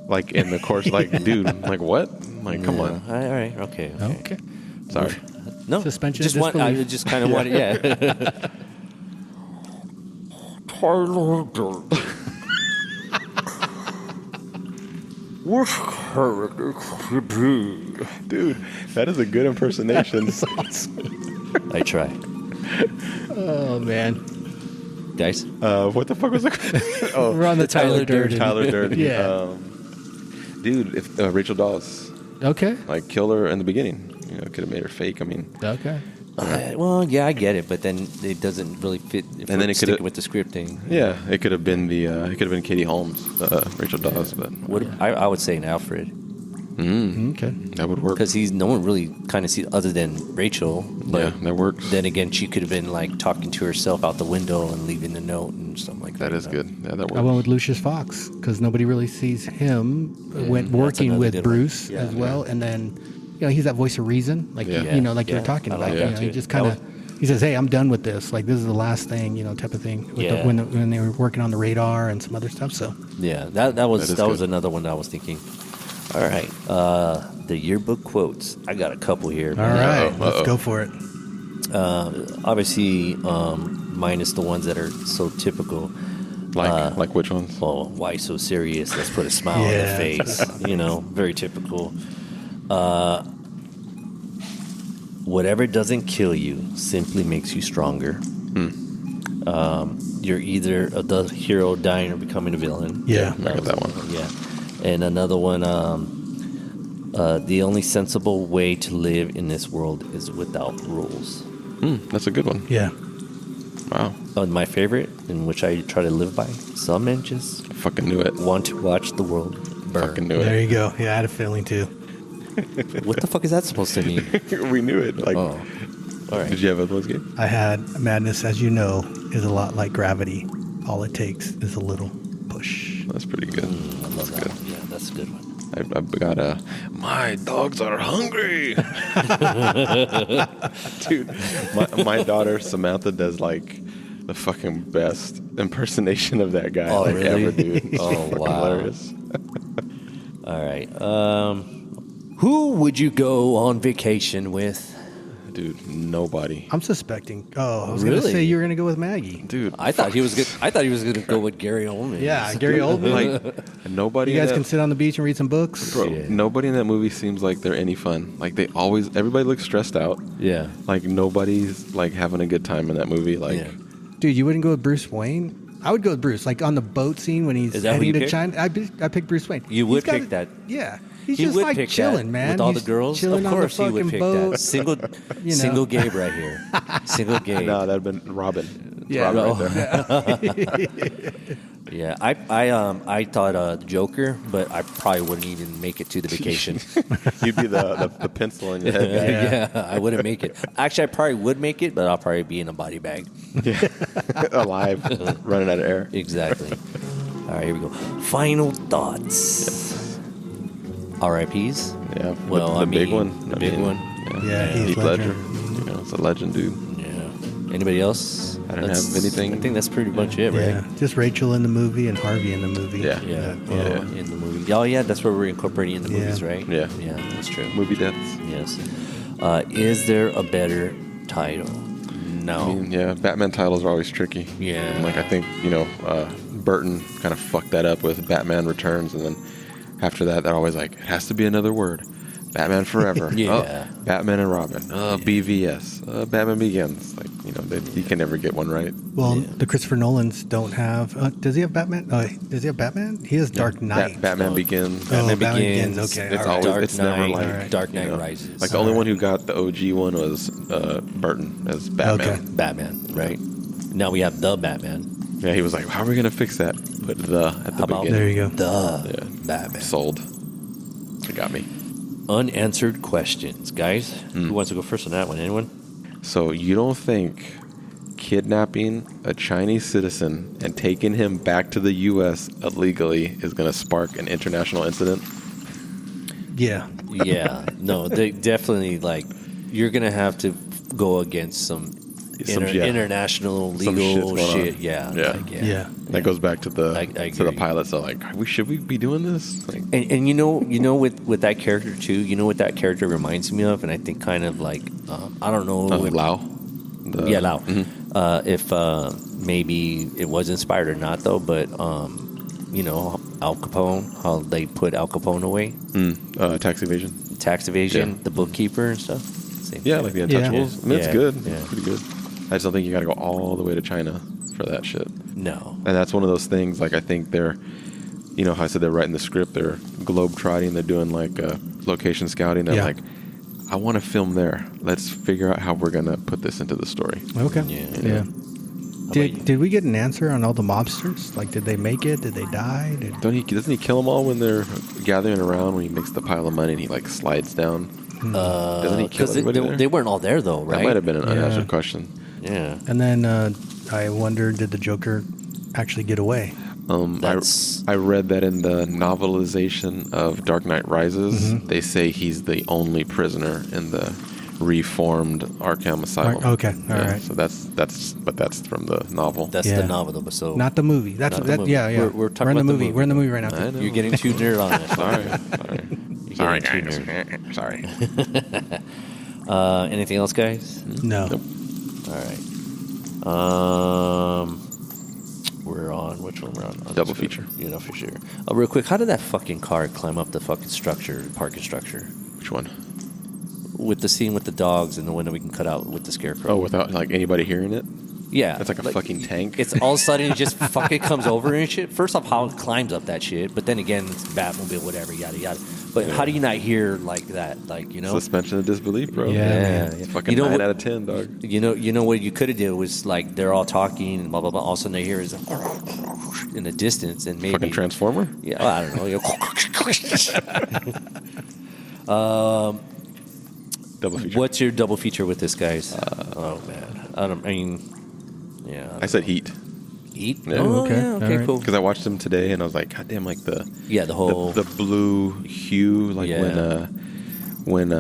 Like in the course, like dude, like what? Like come on. All right. Okay. Okay. Sorry. No. Suspension just of I disbelief. just kind of wanted, yeah. Tyler Durden. Which character could you be? Dude, that is a good impersonation. I try. Oh, man. Guys? What the fuck was it? Oh, We're on the Tyler Durden. Tyler Durden. Yeah. Dude, if Rachel Dawes, Okay. like, killed her in the beginning, could have made her fake. I mean, Okay. Well, yeah, I get it, but then it doesn't really fit. If And then we're it could've- sticking with the script thing. yeah, it could have been Katie Holmes, Rachel Dawes, but I would say an Alfred, Okay. that would work. because no one really kind of sees other than Rachel. But Yeah, that works. then again, she could have been like talking to herself out the window and leaving the note and stuff like that. That is good. Yeah, that I works. went with Lucius Fox because nobody really sees him that's working another with good one. Bruce Yeah. as well. And then, he's that voice of reason, like, Yeah. like you're talking I about. like that He too. just That kind of, he says, hey, I'm done with this. Like, this is the last thing, type of thing. With Yeah. when they were working on the radar and some other stuff. So, Yeah, that was That is good. another one that I was thinking. All right, the yearbook quotes. I got a couple here. all right, let's go for it. Obviously, minus the ones that are so typical. Like which ones? Oh, why so serious? Let's put a smile on Yeah. the face. Very typical. Whatever doesn't kill you simply makes you stronger. You're either the hero dying or becoming a villain. Yeah. I got that one. Yeah. And another one, the only sensible way to live in this world is without rules. That's a good one. Yeah. Wow. My favorite, in which I try to live by, some men just Fucking knew it. want to watch the world burn. Fucking knew There it. you go. Yeah, I had a feeling too. What the fuck is that supposed to mean? We knew it. Like, Oh. All right. did you have other ones, Gabe? I had madness, as you know, is a lot like gravity. All it takes is a little push. That's pretty good. I love that one. Yeah, that's a good one. I've got my dogs are hungry. Dude, my daughter Samantha does like the fucking best impersonation of that guy Really? ever, dude. It's Oh, fucking wow. hilarious. All right. Who would you go on vacation with? Dude, nobody. I'm suspecting. Oh, I was going to Really? say you were going to go with Maggie. Dude, I thought he was good. I thought he was going to go with Gary Oldman. Yeah, Gary Oldman. Like, nobody. You guys in can that, sit on the beach and read some books. bro, nobody in that movie seems like they're any fun. Like, everybody looks stressed out. Yeah. Like, nobody's, like, having a good time in that movie. Like, Yeah. Dude, you wouldn't go with Bruce Wayne? I would go with Bruce. Like on the boat scene when he's Is that who heading you to picked? China. I picked Bruce Wayne. You would He's got pick that. Yeah. He's He just would like pick chilling, that man. with all He's the girls. chilling Of course, on he the would fucking pick boat. that. Single, You know. single Gabe right here. Single Gabe. no, that'd have been Robin. It's Yeah. Robin right there. Yeah, I thought Joker, but I probably wouldn't even make it to the vacation. You'd be the pencil in your head guy. Yeah, I wouldn't make it. Actually, I probably would make it, but I'll probably be in a body bag. Alive, running out of air. Exactly. All right, here we go. Final thoughts. RIPs? Yeah. Well, the I big mean, one. the big one. Yeah, Heath Ledger. You know, it's a legend, dude. Yeah. Anybody else? I don't have anything. I think that's pretty much it, right? Yeah, just Rachel in the movie and Harvey in the movie. Yeah. Yeah. Yeah. In the movie. Oh, yeah, that's what we're incorporating in the Yeah. movies, right? Yeah. Yeah, that's true. Movie deaths. Yes. Is there a better title? No. I mean, yeah, Batman titles are always tricky. Yeah. And, like, I think, Burton kind of fucked that up with Batman Returns, and then after that, they're always like, it has to be another word. Batman Forever. Yeah. Oh, Batman and Robin. BVS. Batman Begins. Like, you can never get one right. Well, the Christopher Nolans don't have. Does he have Batman? Does he have Batman? He has Dark Knight. Batman Begins. Batman Batman Begins. Begins, okay, It's all right. always, Dark it's Knight, never like Alright. Dark Knight Rises. Like the only one who got the OG one was Burton as Batman. Okay. Batman, right? Now we have the Batman. Yeah, he was like, how are we gonna fix that? Put the at the How about beginning. There you go. the Yeah. Batman? Sold. It got me. Unanswered questions, guys. Who wants to go first on that one? Anyone? So you don't think kidnapping a Chinese citizen and taking him back to the U.S. illegally is going to spark an international incident? Yeah. Yeah, no, they definitely you're gonna have to go against some international legal shit's going shit. on. Yeah, Yeah. Yeah. That goes back to the I to the agree. pilots. So should we be doing this? Like, And with that character too, what that character reminds me of, and I think kind of I don't know, if, Lau. Lau. If maybe it was inspired or not though, but Al Capone, how they put Al Capone away, Tax evasion. the bookkeeper and stuff. Same Yeah, thing. like the Untouchables. I mean, it's Yeah. good. Yeah. It's pretty good. I just don't think you got to go all the way to China for that shit. No. And that's one of those things, I think they're, how I said they're writing the script, they're globe-trotting, they're doing, location scouting. They're like, I want to film there. Let's figure out how we're going to put this into the story. Okay. Yeah. Did we get an answer on all the mobsters? Like, did they make it? Did they die? Doesn't he kill them all when they're gathering around, when he makes the pile of money and he, slides down? Doesn't he kill everybody there? They weren't all there though, right? That might have been an unanswered question. Yeah. And then I wonder, did the Joker actually get away? I read that in the novelization of Dark Knight Rises, they say he's the only prisoner in the reformed Arkham Asylum. Okay, all right. So that's from the novel. That's the novel though. So not the movie. That's Not the movie. Yeah. We're talking in about the the movie. We're in the movie right now. I know. you're getting too nerd on it. Sorry, You're guys. getting too Sorry. Anything else, guys? No. Nope. All right. We're on which one? We're on Double feature. For sure. Real quick, how did that fucking car climb up the fucking parking structure? Which one? With the scene with the dogs and the one that we can cut out with the scarecrow. Oh, without anybody hearing it? Yeah. It's like a fucking tank. It's all of a sudden it just fucking comes over and shit. First off, how it climbs up that shit, but then again, it's Batmobile, whatever, yada yada. But how do you not hear that? Suspension of disbelief, bro. Yeah. It's fucking 9 out of 10, dog. You know what you could have did was they're all talking and blah blah blah. All of a sudden they hear is in the distance and maybe Fucking Transformer? Yeah, I don't know. Double feature. What's your double feature with this, guys? Oh man, yeah. I said Heat. Heat? Yeah. Oh, Okay. yeah, okay, All right. cool. Because I watched him today and I was like, God damn, the whole the blue hue, when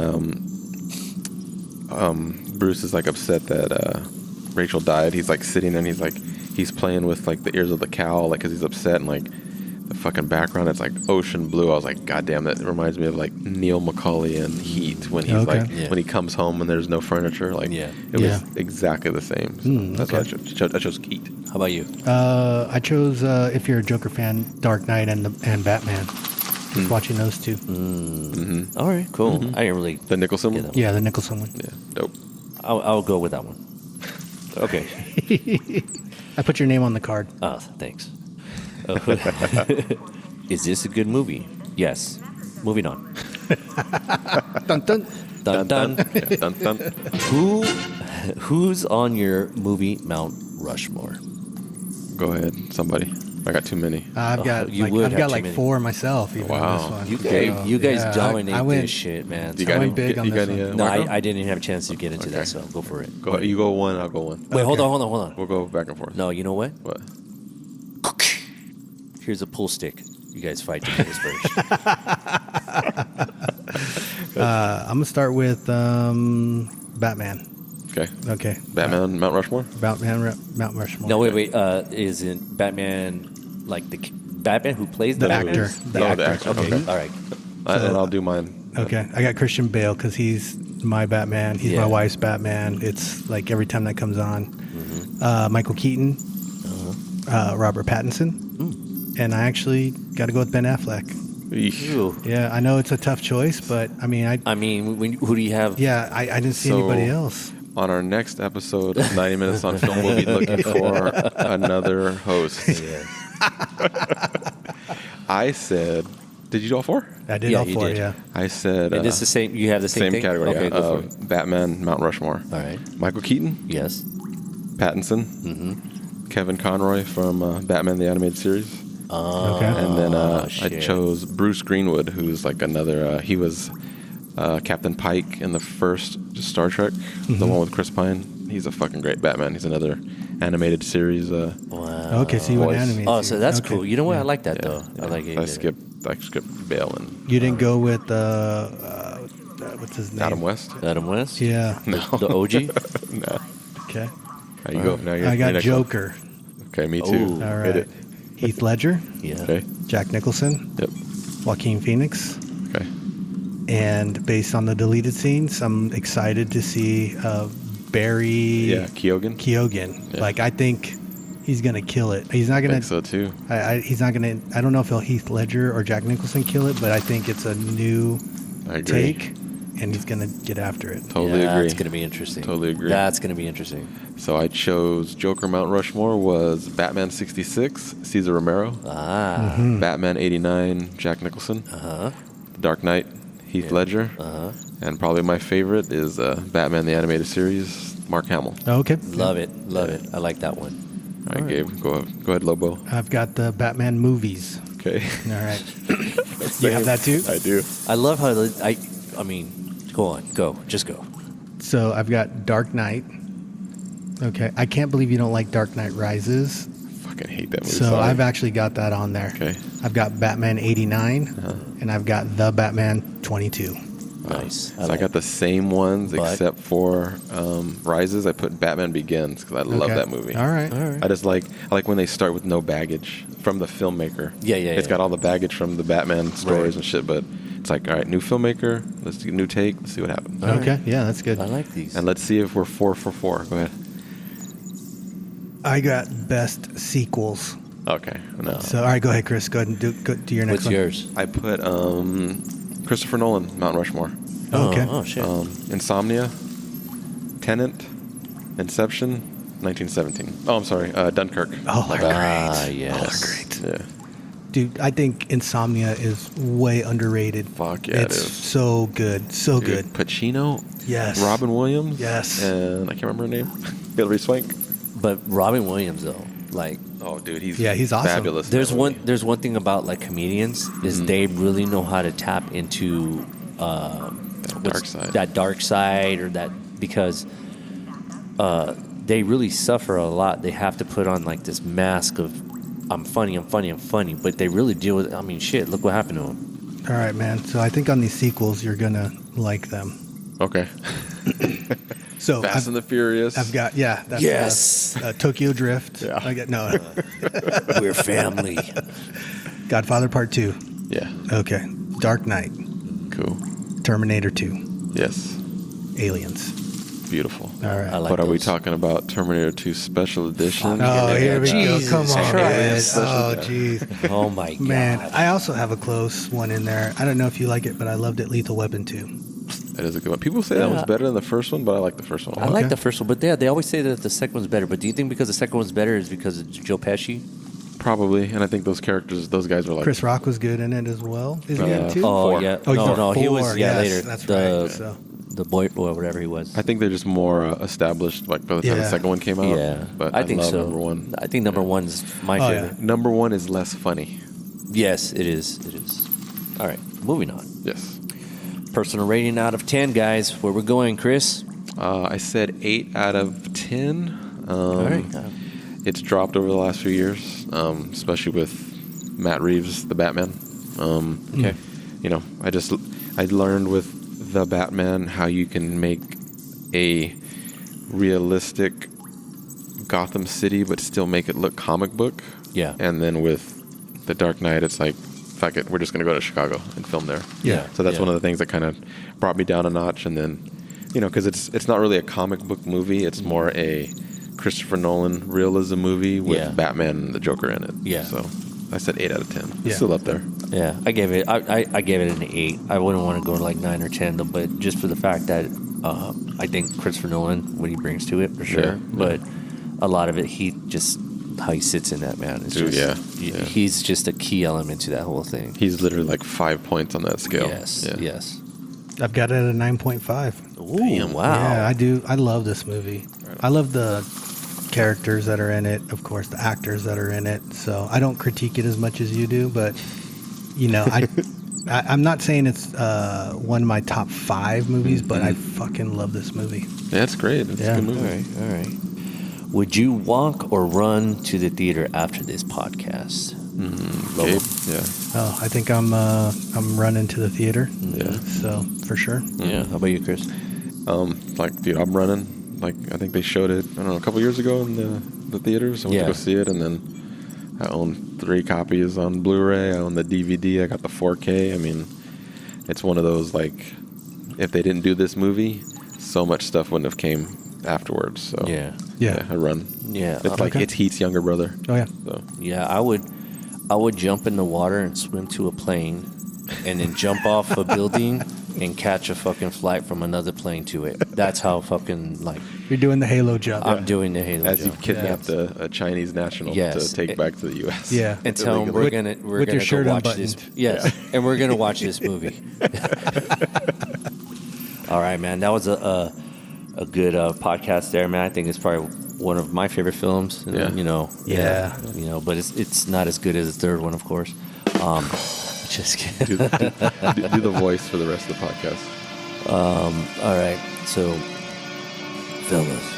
Bruce is upset that Rachel died. He's sitting and he's playing with the ears of the cow, because he's upset, and the fucking background, it's like ocean blue. I was like, God damn, that reminds me of like Neil McCauley and Heath when he's when he comes home and there's no furniture. Like, it was exactly the same. So that's why I chose Heath. How about you? I chose, if you're a Joker fan, Dark Knight and Batman. Just watching those two. All right, cool. I didn't really... The Nicholson one? Yeah, the Nicholson one. Yeah, dope. I'll go with that one. Okay. I put your name on the card. Oh, thanks. Is this a good movie? Yes. Moving on. Dun dun. Dun dun. Dun dun. Who's on your movie Mount Rushmore? Go ahead, somebody. I got too many. I've got like 4 myself. Even on this one. You guys dominate this shit, man. I went big on this one. No, I didn't even have a chance to get into that, so go for it. Go ahead. You go one, I'll go one. Wait, hold on. We'll go back and forth. No, you know what? What? Here's a pool stick. You guys fight to get this first. I'm going to start with Batman. Okay. Batman, Mount Rushmore? Batman, Mount Rushmore. No, wait. Isn't Batman like the Batman who plays the actor? The actor. Okay. All right. And I'll do mine. Okay. I got Christian Bale because he's my Batman. He's my wife's Batman. It's like every time that comes on. Michael Keaton, Robert Pattinson, and I actually got to go with Ben Affleck. Ew. Yeah, I know it's a tough choice, but I mean, who do you have? Yeah, I didn't see anybody else. On our next episode of 90 Minutes on Film, we'll be looking for another host. I said, did you do all 4? I did all 4, yeah. I said... And it's the same, you have the same thing? Category, okay, go for it. Batman, Mount Rushmore. All right. Michael Keaton. Yes. Pattinson. Kevin Conroy from Batman the Animated Series. Okay. And then I chose Bruce Greenwood, who's like another... he was... Captain Pike in the first Star Trek, the one with Chris Pine. He's a fucking great Batman. He's another animated series. Wow. Okay, so you went animated. Oh, so that's cool. You know what? I like that though. I like it. I skipped Bale and. You didn't go with what's his name? Adam West. Adam West. Yeah. No. The OG. No. Okay. How you go? Now I got Joker. Okay, me too. Ooh. All right. Hit it. Heath Ledger. Yeah. Okay. Jack Nicholson. Yep. Joaquin Phoenix. Okay. And based on the deleted scenes, I'm excited to see Barry. Yeah, Keoghan. Yeah. Like, I think he's gonna kill it. He's not gonna. I think so too. He's not gonna. I don't know if he'll Heath Ledger or Jack Nicholson kill it, but I think it's a new take, and he's gonna get after it. Totally agree. That's gonna be interesting. Totally agree. That's gonna be interesting. So I chose Joker Mount Rushmore was Batman 66, Cesar Romero. Batman 89, Jack Nicholson. Dark Knight, Heath Ledger. And probably my favorite is Batman the Animated Series, Mark Hamill. Okay. Love it. I like that one. All right, Gabe, go ahead, Lobo. I've got the Batman movies. Okay. All right. You have that too? I do. I love how I mean, go on, just go. So I've got Dark Knight. Okay. I can't believe you don't like Dark Knight Rises. Fucking hate that movie. So Sorry. I've actually got that on there. Okay. I've got Batman 89, and I've got the Batman 22. Nice. So I got the same ones except for Rises. I put Batman Begins because I love that movie. All right. I just like when they start with no baggage from the filmmaker. Yeah. It's got all the baggage from the Batman stories and shit, but it's like, all right, new filmmaker. Let's do a new take. Let's see what happens. Okay. Yeah, that's good. I like these. And let's see if we're 4 for 4. Go ahead. I got best sequels. Okay. No. So all right, go ahead, Chris. Go ahead and do your next What's one. yours? I put Christopher Nolan, Mount Rushmore. Okay. Oh shit. Insomnia, Tenet, Inception, 1917. Oh, I'm sorry, Dunkirk. All are great. Yes. All are great. Yeah. Dude, I think Insomnia is way underrated. Fuck yeah, it's it is. so good. So good. Pacino. Yes. Robin Williams. Yes. And I can't remember her name. Hilary Swank. But Robin Williams though, like, oh dude, he's awesome. fabulous. There's one thing about like comedians is they really know how to tap into that dark side or that, because they really suffer a lot. They have to put on like this mask of I'm funny, but they really deal with it. I mean, shit, look what happened to them. All right, man. So I think on these sequels, you're gonna like them. Okay. So Fast and the Furious. I've got that's yes, Tokyo Drift. Yeah. I got no. We're family. Godfather Part 2. Yeah. Okay. Dark Knight. Cool. Terminator 2. Yes. Aliens. Beautiful. All right. But are we talking about Terminator 2 Special Edition? Oh, here we go. Jesus Come on, Christ. man. Oh, jeez. Oh my god. Man, I also have a close one in there. I don't know if you like it, but I loved it. Lethal Weapon 2. That is a good one. People say that one's better than the first one, but I like the first one. I like the first one, but they always say that the second one's better. But do you think because the second one's better is because of Joe Pesci? Probably, and I think those characters, those guys were like... Chris Rock was good in it as well. Is he in 2? Oh, Four. yeah. Oh, no, he was, yes, later. That's right. So. The boy, or whatever he was. I think they're just more established, like by the time the second one came out. Yeah, but I think love so. Number one. I think number one's my favorite. Yeah. Number one is less funny. Yes, it is. It is. All right, moving on. Yes. Personal rating out of 10, guys. Where we're going, Chris? I said 8 out of 10. All right. It's dropped over the last few years, especially with Matt Reeves, the Batman. Okay. You know, I learned with the Batman how you can make a realistic Gotham City but still make it look comic book. Yeah. And then with the Dark Knight, it's like, fuck it, we're just going to go to Chicago and film there. Yeah. So that's one of the things that kind of brought me down a notch. And then, you know, because it's not really a comic book movie, it's more a Christopher Nolan realism movie with Batman and the Joker in it. Yeah. So I said 8 out of 10. Yeah. Still up there. Yeah, I gave it an 8. I wouldn't want to go to like 9 or 10, though, but just for the fact that I think Christopher Nolan, what he brings to it, for sure. Yeah. But a lot of it, how he sits in that, man. It's He's just a key element to that whole thing. He's literally like 5 points on that scale. Yes. I've got it at a 9.5. Ooh, damn. Wow. Yeah, I do. I love this movie. I love the characters that are in it, of course, the actors that are in it. So I don't critique it as much as you do, but you know, I'm not saying it's one of my top 5 movies, but I fucking love this movie. Yeah, it's great. It's a good movie. All right. Would you walk or run to the theater after this podcast? Gabe? Yeah. Oh, I think I'm running to the theater. Yeah. So for sure. Yeah. How about you, Chris? Dude, I'm running. Like, I think they showed it, I don't know, a couple years ago in the theaters. I went to go see it, and then I own 3 copies on Blu-ray. I own the DVD. I got the 4K. I mean, it's one of those, like, if they didn't do this movie, so much stuff wouldn't have came afterwards. So Yeah, I run. Yeah. It's like it's Heath's younger brother. Oh yeah. So Yeah, I would jump in the water and swim to a plane and then jump off a building and catch a fucking flight from another plane to it. That's how fucking, like... You're doing the Halo jump. I'm doing the Halo as jump. you've kidnapped a Chinese national to take back to the U.S. Yeah. And tell them we're gonna your shirt go watch this. unbuttoned. Yes, and we're gonna watch this movie. All right, man. That was a good podcast there, man. I think it's probably one of my favorite films. Yeah. You know. Yeah. You know, but it's not as good as the third one, of course. Just kidding. do the voice for the rest of the podcast. All right, so fellas,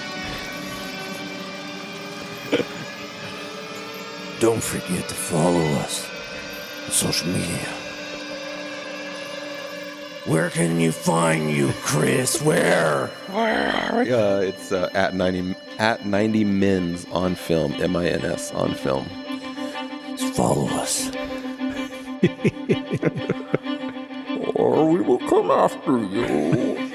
don't forget to follow us on social media. Where can you find you, Chris? Where? It's at 90 Mins on film. MINS on film. Just follow us. Or we will come after you.